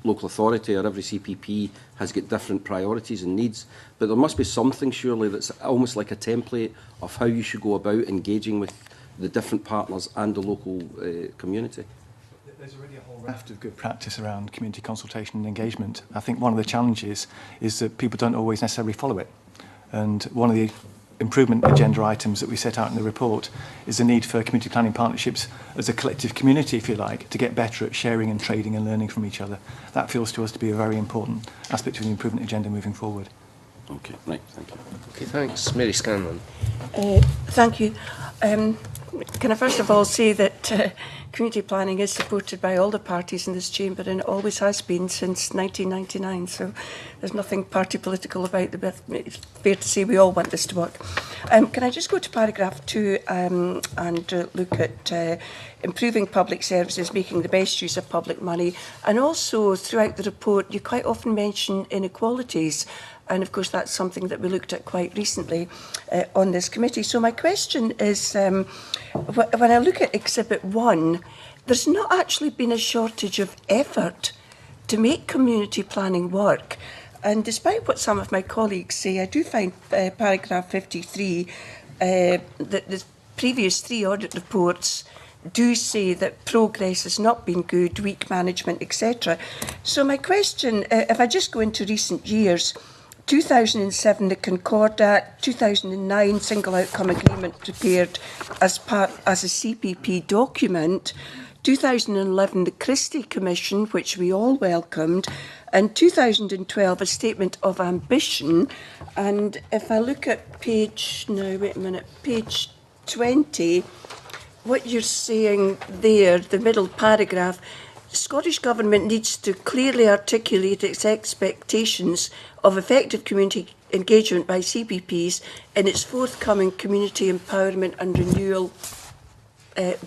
local authority or every CPP has got different priorities and needs, but there must be something surely that's almost like a template of how you should go about engaging with the different partners and the local community. There's already a whole raft of good practice around community consultation and engagement. I think one of the challenges is that people don't always necessarily follow it. And one of the improvement agenda items that we set out in the report is the need for community planning partnerships as a collective community, if you like, to get better at sharing and trading and learning from each other. That feels to us to be a very important aspect of the improvement agenda moving forward. Okay, right, thank you. Okay, thanks. Mary Scanlon. Thank you. Can I first of all say that community planning is supported by all the parties in this chamber, and it always has been since 1999, so there's nothing party political about it, but it's fair to say we all want this to work. Can I just go to paragraph 2 and look at improving public services, making the best use of public money, and also throughout the report you quite often mention inequalities. And of course, that's something that we looked at quite recently on this committee. So my question is, when I look at Exhibit 1, there's not actually been a shortage of effort to make community planning work. And despite what some of my colleagues say, I do find paragraph 53, that the previous 3 audit reports do say that progress has not been good, weak management, etc. So my question, if I just go into recent years, 2007, the Concordat, 2009, Single Outcome Agreement prepared as a CPP document, 2011, the Christie Commission, which we all welcomed, and 2012, a statement of ambition. And if I look at page 20, what you're saying there, the middle paragraph, Scottish Government needs to clearly articulate its expectations of effective community engagement by CPPs in its forthcoming Community Empowerment and Renewal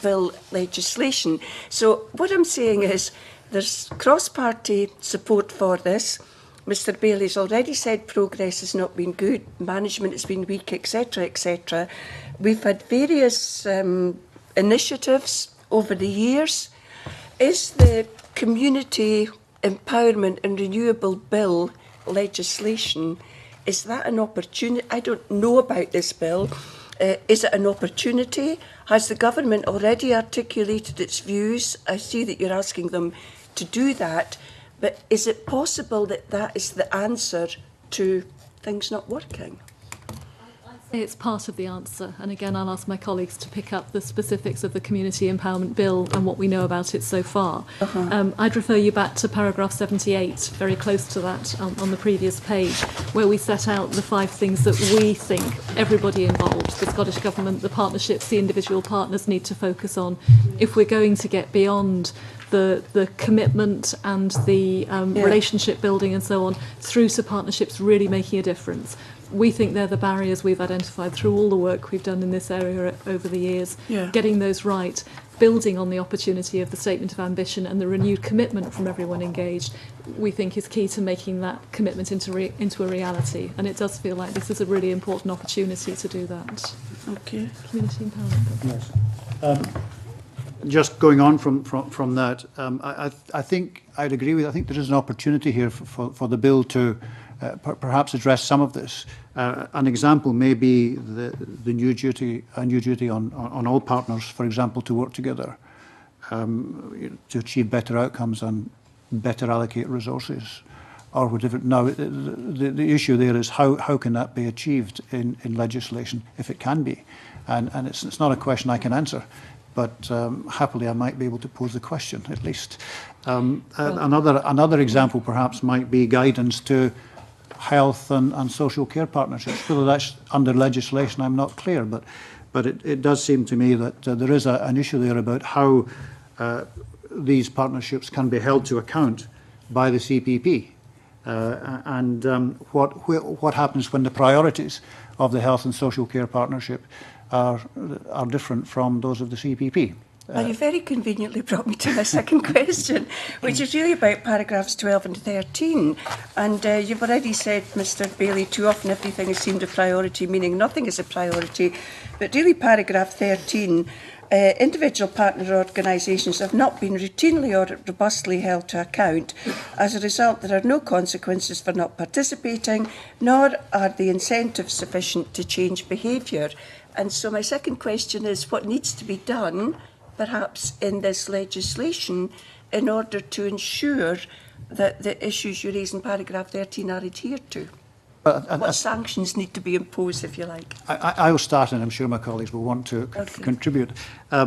Bill legislation. So what I'm saying is there's cross-party support for this. Mr. Bailey's already said progress has not been good, management has been weak, etc., etc. We've had various initiatives over the years. Is the Community Empowerment and Renewable Bill legislation, is that an opportunity? I don't know about this bill. Is it an opportunity? Has the government already articulated its views? I see that you're asking them to do that, but is it possible that that is the answer to things not working? It's part of the answer, and again I'll ask my colleagues to pick up the specifics of the Community Empowerment Bill and what we know about it so far. I'd refer you back to paragraph 78, very close to that on the previous page, where we set out the 5 things that we think everybody involved, the Scottish Government, the partnerships, the individual partners need to focus on if we're going to get beyond the commitment and the relationship building and so on through to partnerships really making a difference. We think they're the barriers we've identified through all the work we've done in this area over the years. Getting those right, building on the opportunity of the statement of ambition and the renewed commitment from everyone engaged, we think is key to making that commitment into a reality. And it does feel like this is a really important opportunity to do that. Okay. Community empowerment. Yes. Just going on from that, I think I'd agree with. I think there is an opportunity here for the bill to perhaps address some of this. An example may be the new duty on all partners, for example, to work together to achieve better outcomes and better allocate resources, or whatever. Now, the issue there is how can that be achieved in legislation, if it can be, and it's not a question I can answer. But happily, I might be able to pose the question at least. Another example, perhaps, might be guidance to health and social care partnerships. Whether that's under legislation, I'm not clear. But it does seem to me that there is an issue there about how these partnerships can be held to account by the CPP, and what happens when the priorities of the health and social care partnership are different from those of the CPP. Well, you very conveniently brought me to my second question, which is really about paragraphs 12 and 13. And you've already said, Mr. Bailey, too often everything is seemed a priority, meaning nothing is a priority. But really, paragraph 13, individual partner organisations have not been routinely or robustly held to account. As a result, there are no consequences for not participating, nor are the incentives sufficient to change behaviour. And so my second question is what needs to be done, perhaps in this legislation, in order to ensure that the issues you raise in paragraph 13 are adhered to? What sanctions need to be imposed, if you like? I will start, and I'm sure my colleagues will want to contribute. I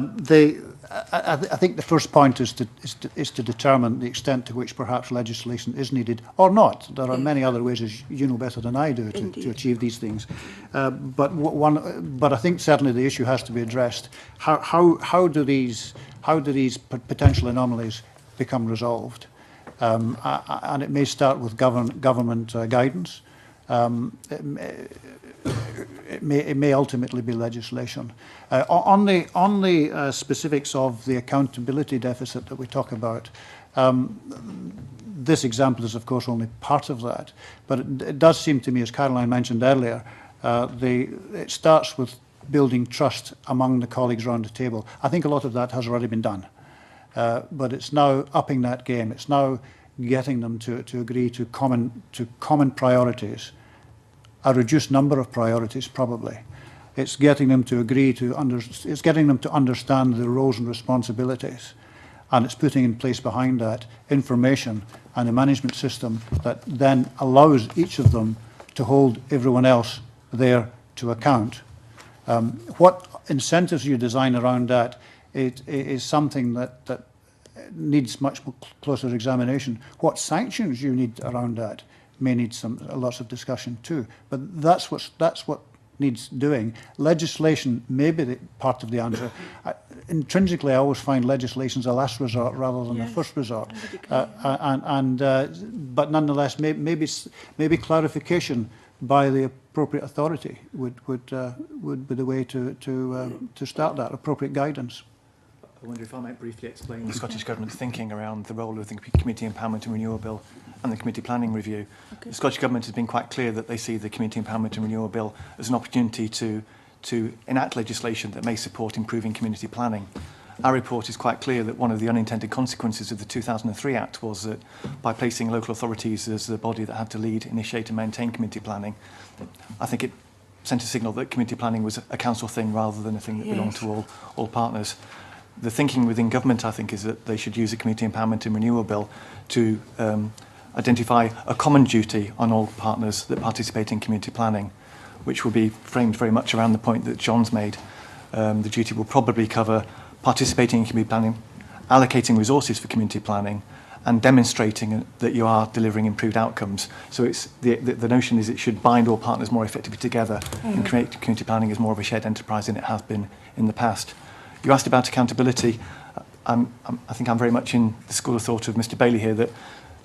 think the first point is to determine the extent to which perhaps legislation is needed or not. There are many other ways, as you know better than I do, to achieve these things. But I think certainly the issue has to be addressed. How do these potential anomalies become resolved? And it may start with government guidance. It may ultimately be legislation. On the specifics of the accountability deficit that we talk about, this example is of course only part of that, but it does seem to me, as Caroline mentioned earlier, it starts with building trust among the colleagues around the table. I think a lot of that has already been done, but it's now upping that game. It's now getting them to agree to common priorities, a reduced number of priorities probably. It's getting them to agree to understand the roles and responsibilities, and it's putting in place behind that information and a management system that then allows each of them to hold everyone else there to account. What incentives you design around that is something that needs much more closer examination. What sanctions you need around that may need lots of discussion too. But that's what needs doing. Legislation may be part of the answer. Intrinsically, I always find legislation as a last resort rather than a first resort. But nonetheless, maybe clarification by the appropriate authority would be the way to start that, appropriate guidance. I wonder if I might briefly explain the Scottish Government's thinking around the role of the Community Empowerment and Renewal Bill and the Community Planning Review. Okay. The Scottish Government has been quite clear that they see the Community Empowerment and Renewal Bill as an opportunity to enact legislation that may support improving community planning. Our report is quite clear that one of the unintended consequences of the 2003 Act was that by placing local authorities as the body that had to lead, initiate and maintain community planning, I think it sent a signal that community planning was a council thing rather than a thing that belonged to all partners. The thinking within government, I think, is that they should use a Community Empowerment and Renewal Bill to identify a common duty on all partners that participate in community planning, which will be framed very much around the point that John's made. The duty will probably cover participating in community planning, allocating resources for community planning, and demonstrating that you are delivering improved outcomes. So it's the notion is it should bind all partners more effectively together and create community planning as more of a shared enterprise than it has been in the past. You asked about accountability. I think I'm very much in the school of thought of Mr. Bailey here that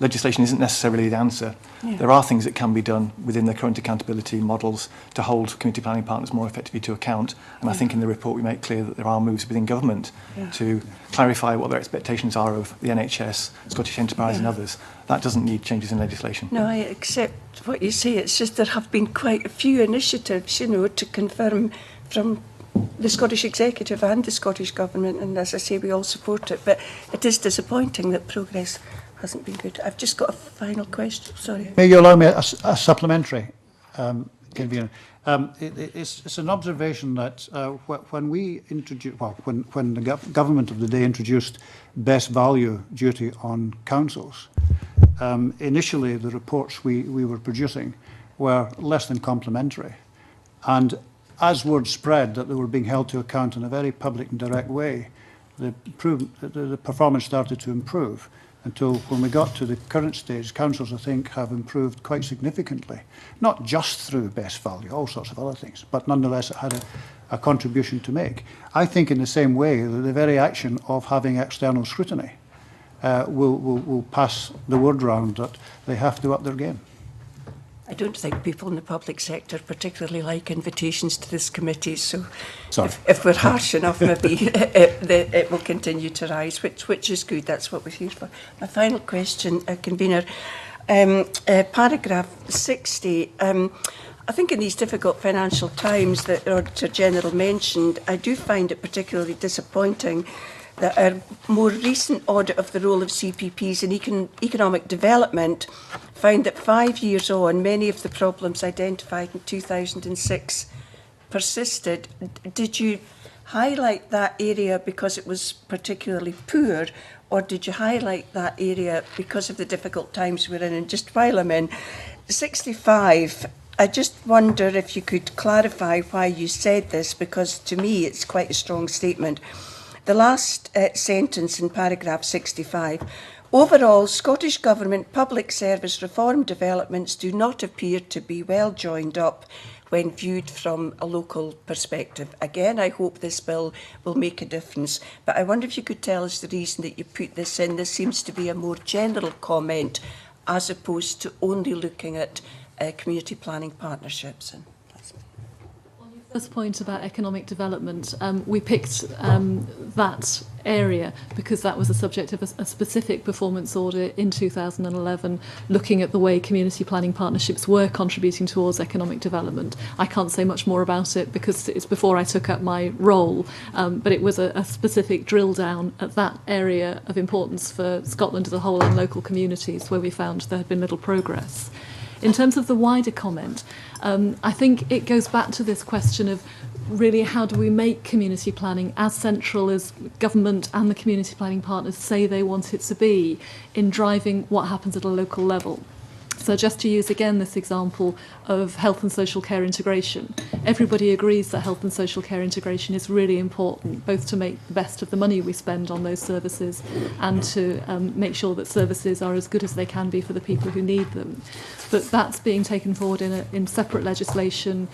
legislation isn't necessarily the answer. There are things that can be done within the current accountability models to hold community planning partners more effectively to account. And I think in the report we make clear that there are moves within government to clarify what their expectations are of the NHS, Scottish Enterprise and others. That doesn't need changes in legislation. No, I accept what you say. It's just there have been quite a few initiatives, to confirm from the Scottish Executive and the Scottish Government, and as I say, we all support it, but it is disappointing that progress hasn't been good. I've just got a final question, sorry. May you allow me a supplementary, convener? It's an observation that when we introduced, when the government of the day introduced best value duty on councils, initially the reports we were producing were less than complimentary. And as word spread that they were being held to account in a very public and direct way, the performance started to improve until when we got to the current stage, councils, I think, have improved quite significantly, not just through best value, all sorts of other things, but nonetheless it had a contribution to make. I think in the same way that the very action of having external scrutiny will pass the word round that they have to up their game. I don't think people in the public sector particularly like invitations to this committee, so if we're harsh enough, maybe it will continue to rise, which is good. That's what we're here for. My final question, convener, paragraph 60. I think in these difficult financial times that the Auditor General mentioned, I do find it particularly disappointing that a more recent audit of the role of CPPs in economic development found that 5 years on, many of the problems identified in 2006 persisted. Did you highlight that area because it was particularly poor, or did you highlight that area because of the difficult times we're in? And just while I'm in 65, I just wonder if you could clarify why you said this, because to me it's quite a strong statement. The last sentence in paragraph 65, overall, Scottish Government public service reform developments do not appear to be well joined up when viewed from a local perspective. Again, I hope this bill will make a difference, but I wonder if you could tell us the reason that you put this in. This seems to be a more general comment as opposed to only looking at community planning partnerships. And first point about economic development, we picked that area because that was the subject of a specific performance audit in 2011, looking at the way community planning partnerships were contributing towards economic development. I can't say much more about it because it's before I took up my role, but it was a specific drill down at that area of importance for Scotland as a whole and local communities where we found there had been little progress. In terms of the wider comment, I think it goes back to this question of really how do we make community planning as central as government and the community planning partners say they want it to be in driving what happens at a local level. So just to use again this example of health and social care integration, everybody agrees that health and social care integration is really important, both to make the best of the money we spend on those services and to make sure that services are as good as they can be for the people who need them. But that's being taken forward in separate legislation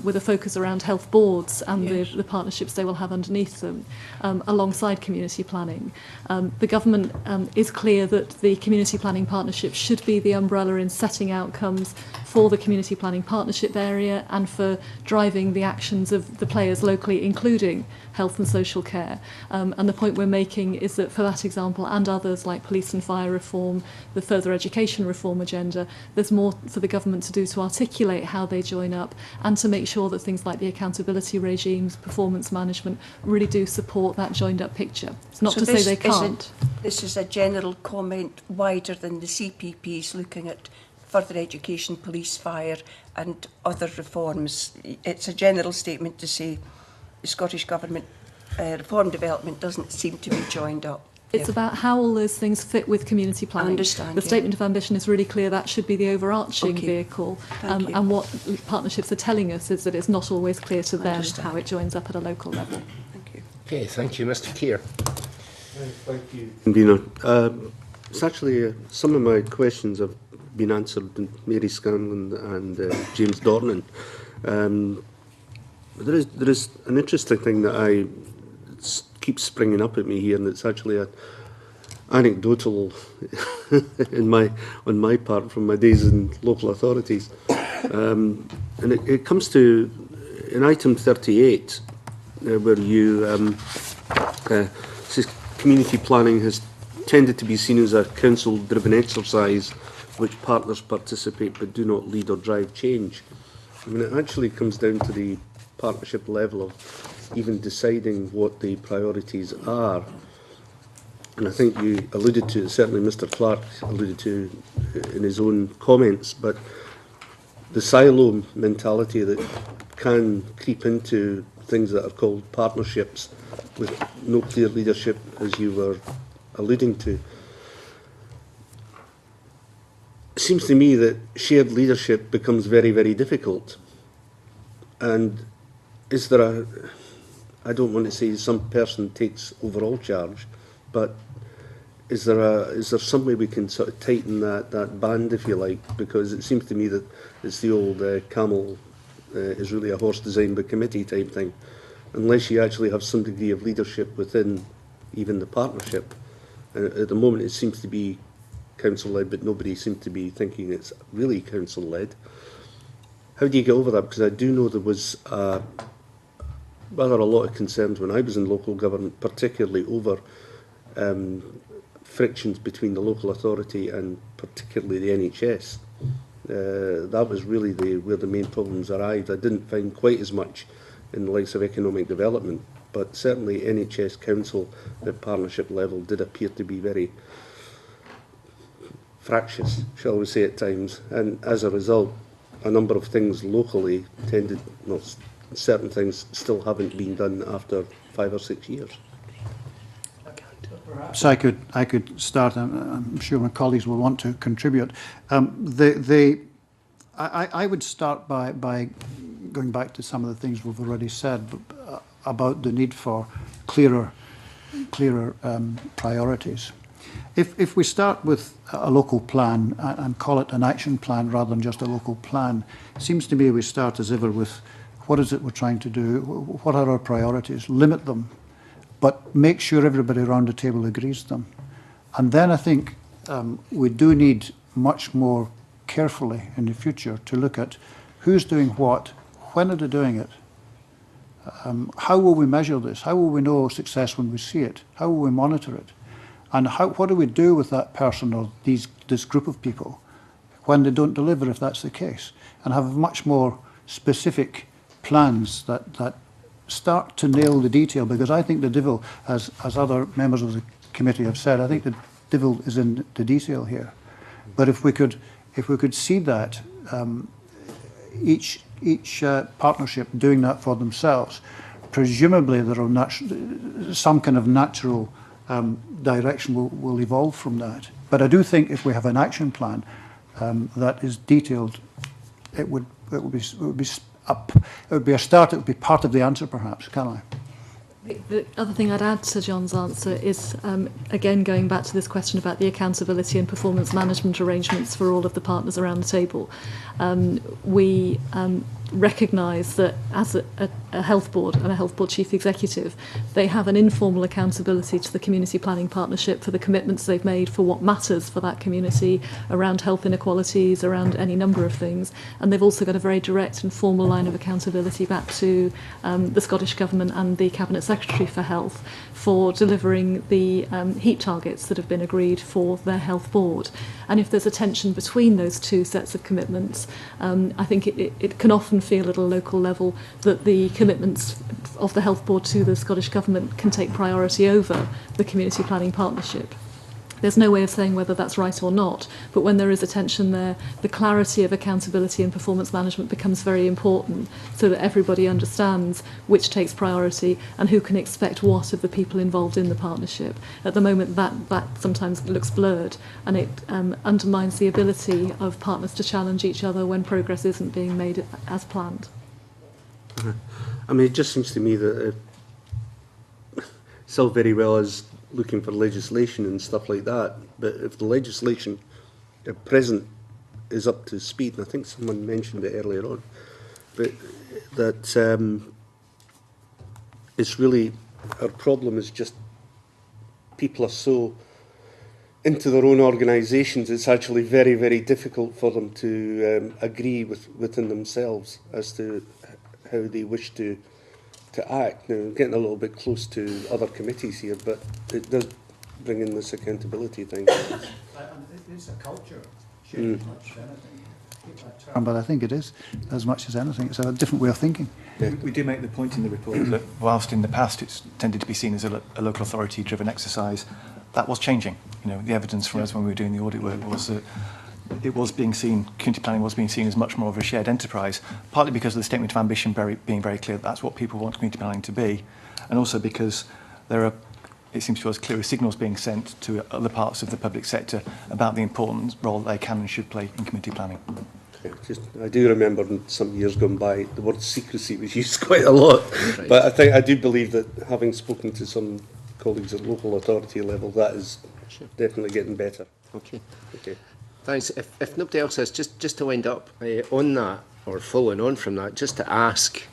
with a focus around health boards and the partnerships they will have underneath them, alongside community planning. The government is clear that the community planning partnership should be the umbrella in setting outcomes for the community planning partnership area and for driving the actions of the players locally, including health and social care. And the point we're making is that for that example and others like police and fire reform, the further education reform agenda, there's more for the government to do to articulate how they join up and to make sure that things like the accountability regimes, performance management, really do support that joined up picture. It's not So to say they can't. This is a general comment wider than the CPPs looking at further education, police, fire and other reforms. It's a general statement to say the Scottish Government reform development doesn't seem to be joined up. It's about how all those things fit with community planning. I understand. The statement of ambition is really clear. That should be the overarching vehicle. Thank you. And what partnerships are telling us is that it's not always clear to them how it joins up at a local level. Thank you. Okay, thank you. Mr. Keir. Thank you, convener. It's actually some of my questions have been answered in Mary Scanlon and James Dornan. There is an interesting thing that keeps springing up at me here, and it's actually anecdotal on my part from my days in local authorities. And it comes to in item 38, where you says community planning has tended to be seen as a council-driven exercise which partners participate but do not lead or drive change. I mean, it actually comes down to the partnership level of even deciding what the priorities are. And I think you alluded to, certainly Mr. Clark alluded to in his own comments, but the silo mentality that can creep into things that are called partnerships with no clear leadership, as you were alluding to. It seems to me that shared leadership becomes very, very difficult. And is there I don't want to say some person takes overall charge, but is there some way we can sort of tighten that band, if you like? Because it seems to me that it's the old camel is really a horse designed by committee type thing. Unless you actually have some degree of leadership within even the partnership. And at the moment it seems to be council-led, but nobody seems to be thinking it's really council-led. How do you get over that? Because I do know there was rather a lot of concerns when I was in local government, particularly over frictions between the local authority and particularly the NHS. That was really where the main problems arrived. I didn't find quite as much in the likes of economic development, but certainly NHS Council at partnership level did appear to be very fractious, shall we say, at times, and as a result a number of things locally tended, well, certain things still haven't been done after 5 or 6 years. Perhaps I could start. I'm sure my colleagues will want to contribute. I would start by going back to some of the things we've already said about the need for clearer priorities. If we start with a local plan and call it an action plan rather than just a local plan, it seems to me we start as ever with what is it we're trying to do, what are our priorities, limit them, but make sure everybody around the table agrees to them. And then I think we do need much more carefully in the future to look at who's doing what, when are they doing it, how will we measure this, how will we know success when we see it, how will we monitor it, and what do we do with that person or this group of people when they don't deliver, if that's the case, and have much more specific plans that start to nail the detail, because I think the devil, as other members of the committee have said, I think the devil is in the detail here. But if we could see that, each partnership doing that for themselves, presumably there are some kind of natural direction will evolve from that. But I do think if we have an action plan, that is detailed, it would be a start. It would be part of the answer, perhaps. Can I? The other thing I'd add to John's answer is, again, going back to this question about the accountability and performance management arrangements for all of the partners around the table. We recognise that as a health board and a health board chief executive, they have an informal accountability to the community planning partnership for the commitments they've made for what matters for that community around health inequalities, around any number of things. And they've also got a very direct and formal line of accountability back to the Scottish Government and the Cabinet Secretary for Health for delivering the HEAP targets that have been agreed for their health board. And if there's a tension between those two sets of commitments, I think it can often feel at a local level that the commitments of the health board to the Scottish Government can take priority over the community planning partnership. There's no way of saying whether that's right or not, but when there is a tension there, the clarity of accountability and performance management becomes very important so that everybody understands which takes priority and who can expect what of the people involved in the partnership. At the moment, that sometimes looks blurred, and it undermines the ability of partners to challenge each other when progress isn't being made as planned. I mean, it just seems to me that it's all very well as looking for legislation and stuff like that, but if the legislation at present is up to speed, and I think someone mentioned it earlier on, but that it's really, our problem is just people are so into their own organisations, it's actually very, very difficult for them to agree within themselves as to how they wish to act. Now, I'm getting a little bit close to other committees here, but it does bring in this accountability thing. It's a culture change, much as anything. But I think it is, as much as anything. It's a different way of thinking. Yeah. We do make the point in the report that whilst in the past it's tended to be seen as a local authority-driven exercise, that was changing. You know, the evidence for us when we were doing the audit work was that it was being seen, community planning was being seen as much more of a shared enterprise, partly because of the statement of ambition being very clear that that's what people want community planning to be, and also because there are, it seems to us, clearer signals being sent to other parts of the public sector about the important role they can and should play in community planning. I do remember in some years gone by, the word secrecy was used quite a lot, right. But I do believe that having spoken to some colleagues at local authority level, that is definitely getting better. Okay. Thanks. If nobody else has, just to wind up on that, or following on from that, just to ask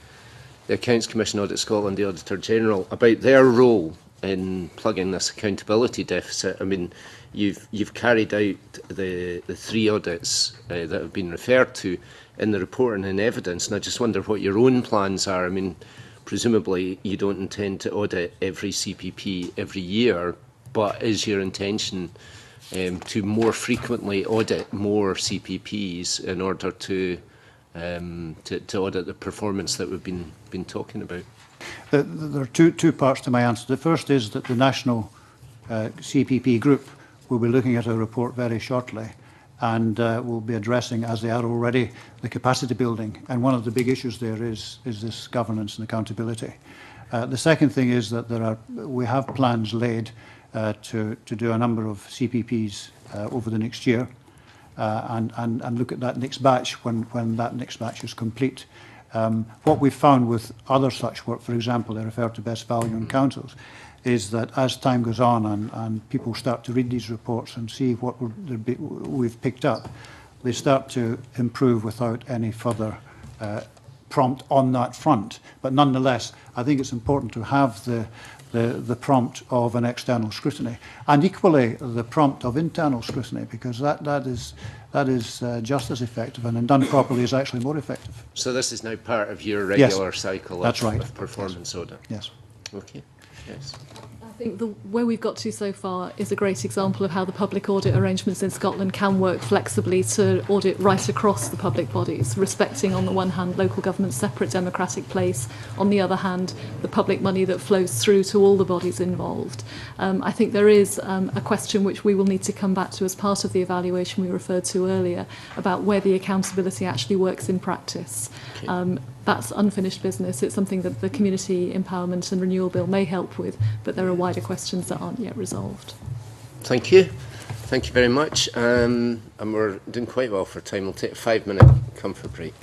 the Accounts Commission, Audit Scotland, the Auditor General, about their role in plugging this accountability deficit. I mean, you've carried out the 3 audits that have been referred to in the report and in evidence, and I just wonder what your own plans are. I mean, presumably you don't intend to audit every CPP every year, but is your intention to more frequently audit more CPPs in order to audit the performance that we've been talking about? There are two parts to my answer. The first is that the national CPP group will be looking at a report very shortly, and will be addressing, as they are already, the capacity building. And one of the big issues there is this governance and accountability. The second thing is that we have plans laid to do a number of CPPs over the next year, and look at that next batch when that next batch is complete. What we've found with other such work, for example, they refer to best value in councils, is that as time goes on and people start to read these reports and see what we've picked up, they start to improve without any further prompt on that front. But nonetheless, I think it's important to have the prompt of an external scrutiny, and equally the prompt of internal scrutiny, because that is just as effective, and done properly is actually more effective. So this is now part of your regular cycle of performance audit? Yes. Okay. Yes. I think where we've got to so far is a great example of how the public audit arrangements in Scotland can work flexibly to audit right across the public bodies, respecting on the one hand local government's separate democratic place, on the other hand the public money that flows through to all the bodies involved. I think there is a question which we will need to come back to as part of the evaluation we referred to earlier about where the accountability actually works in practice. Okay. That's unfinished business. It's something that the Community Empowerment and Renewal Bill may help with, but there are wider questions that aren't yet resolved. Thank you. Thank you very much. And we're doing quite well for time. We'll take a 5-minute comfort break.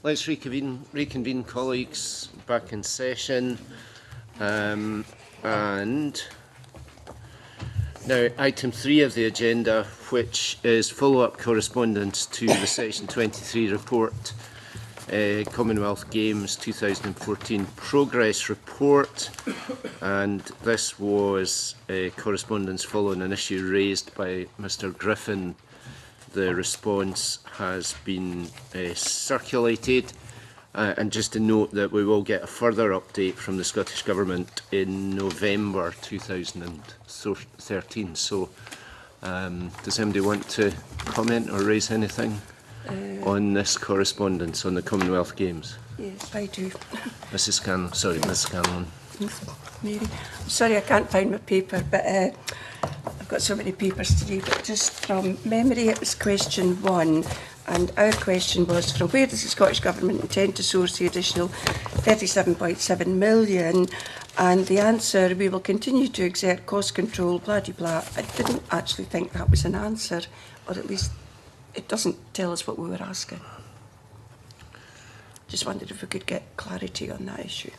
Let's reconvene, colleagues, back in session. And now, item 3 of the agenda, which is follow-up correspondence to the Section 23 report, Commonwealth Games 2014 Progress Report. And this was correspondence following an issue raised by Mr Griffin. The response has been circulated. And just to note that we will get a further update from the Scottish Government in November 2013. So, does anybody want to comment or raise anything on this correspondence on the Commonwealth Games? Yes, I do. Mrs. Scanlon, sorry, Ms. Scanlon. Mary, I'm sorry I can't find my paper, but I've got so many papers today. But just from memory, it was question 1. And our question was, from where does the Scottish Government intend to source the additional 37.7 million? And the answer, we will continue to exert cost control, blah, blah, blah. I didn't actually think that was an answer, or at least it doesn't tell us what we were asking. Just wondered if we could get clarity on that issue.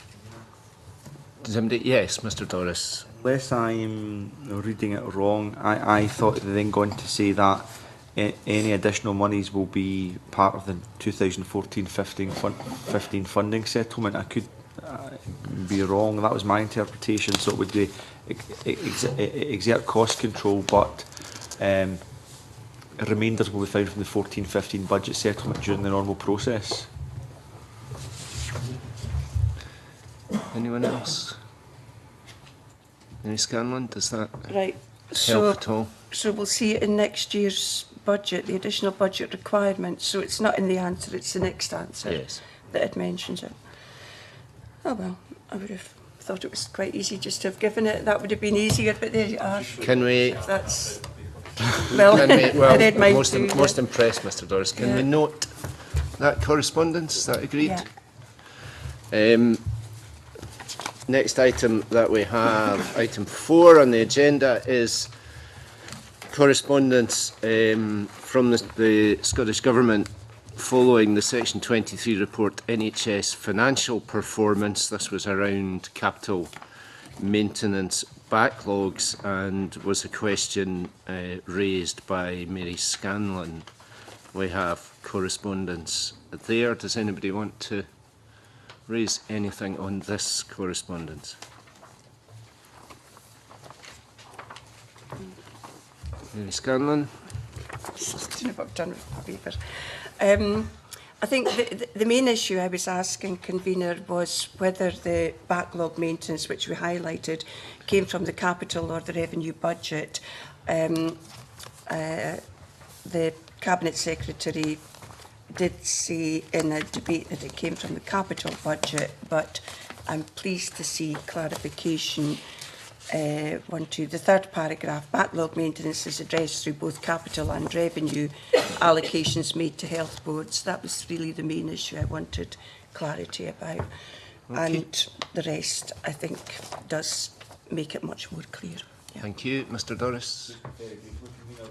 Does anybody? Yes, Mr Doris. Unless I'm reading it wrong, I thought they then going to say that any additional monies will be part of the 2014-15 funding settlement. I could be wrong. That was my interpretation. So it would be exert cost control, but remainders will be found from the 14-15 budget settlement during the normal process. Anyone else? Any Scanlon? Does that right. help at all? So we'll see it in next year's budget, the additional budget requirements. So it's not in the answer, it's the next answer that it mentions it. Oh well, I would have thought it was quite easy just to have given it. That would have been easier, but there you are. Can we? If that's well, can we, well I read mine most, too, most impressed, Mr Doris. Can we note that correspondence? Is that agreed? Yeah. Next item that we have, item 4 on the agenda, is correspondence from the Scottish Government following the Section 23 report, NHS financial performance. This was around capital maintenance backlogs and was a question raised by Mary Scanlon. We have correspondence there. Does anybody want to raise anything on this correspondence? Mary Scanlon. I don't know what I've done with my papers. I think the main issue I was asking, Convener, was whether the backlog maintenance, which we highlighted, came from the capital or the revenue budget. The Cabinet Secretary did say in a debate that it came from the capital budget, but I'm pleased to see clarification. The third paragraph, backlog maintenance is addressed through both capital and revenue allocations made to health boards. That was really the main issue I wanted clarity about. Okay. And the rest, I think, does make it much more clear. Yeah. Thank you. Mr Doris. The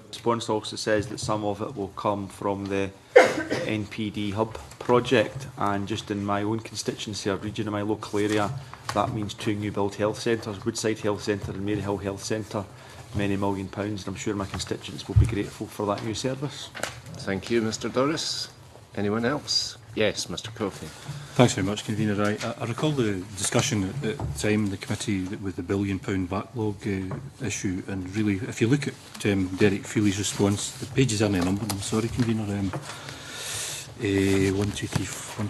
response also says that some of it will come from the NPD hub project, and just in my own constituency or region in my local area, that means 2 new build health centres, Woodside Health Centre and Maryhill Health Centre, many £1 million, and I'm sure my constituents will be grateful for that new service. Thank you, Mr Doris. Anyone else? Yes, Mr Coffey. Thanks very much, Convener. I recall the discussion at the time in the committee with the £1 billion backlog issue, and really, if you look at Derek Feely's response, the pages aren't numbered, I'm sorry, Convener. 1, 2, 3, 4,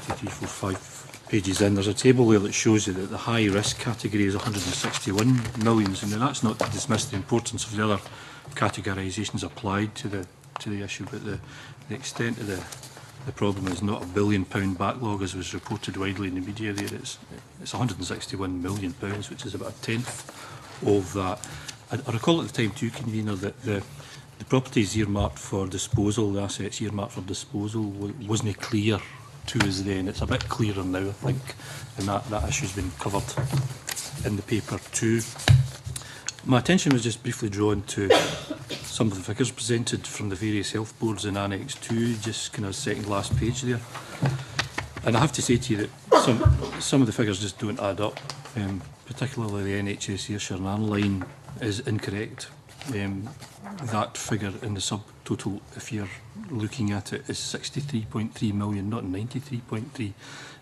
5 pages in, there's a table there that shows you that the high risk category is 161 million, and that's not to dismiss the importance of the other categorisations applied to the issue, but the extent of the problem is not £1 billion backlog as was reported widely in the media there. It's £161 million, which is about a tenth of that. I recall at the time too, Convener, that the properties earmarked for disposal, the assets earmarked for disposal, wasn't clear to us then. It's a bit clearer now, I think, and that issue's been covered in the paper too. My attention was just briefly drawn to some of the figures presented from the various health boards in Annex 2, just kind of second last page there. And I have to say to you that some of the figures just don't add up, particularly the NHS Ayrshire line is incorrect. That figure in the subtotal, if you're looking at it, is 63.3 million, not 93.3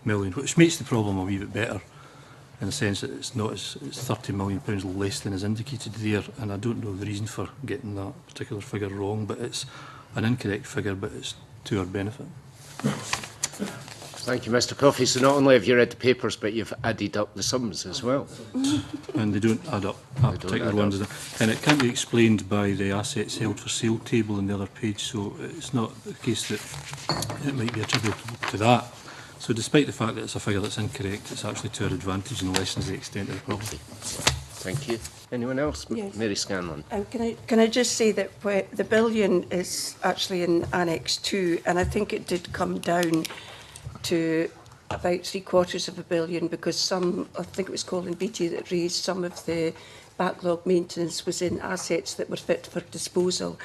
million, which makes the problem a wee bit better in the sense that it's £30 million less than is indicated there, and I don't know the reason for getting that particular figure wrong, but it's an incorrect figure, but it's to our benefit. Thank you, Mr Coffey. So not only have you read the papers, but you've added up the sums as well. And they don't add up, that particular one doesn't. And it can't be explained by the assets held for sale table on the other page, so it's not the case that it might be attributable to that. So despite the fact that it's a figure that's incorrect, it's actually to our advantage and lessens the extent of the problem. Thank you. Anyone else? Yes. Mary Scanlon. Can I just say that the billion is actually in Annex 2, and I think it did come down to about £750 million because some, I think it was Colin Beattie that raised some of the backlog maintenance was in assets that were fit for disposal.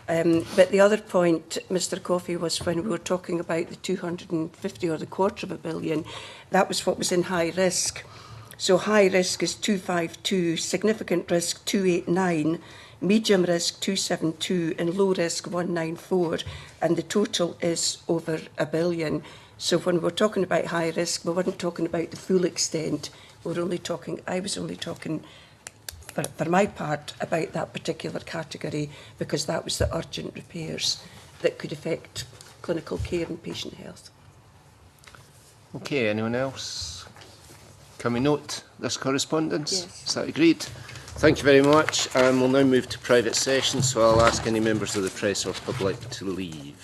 But the other point, Mr Coffey, was when we were talking about the 250 or the £250 million, that was what was in high risk. So high risk is 252, significant risk 289, medium risk 272 and low risk 194, and the total is over £1 billion. So when we're talking about high risk, we weren't talking about the full extent. We're only talking, I was only talking for my part about that particular category because that was the urgent repairs that could affect clinical care and patient health. Okay, anyone else? Can we note this correspondence? Yes. Is that agreed? Thank you very much. We'll now move to private session, so I'll ask any members of the press or public to leave.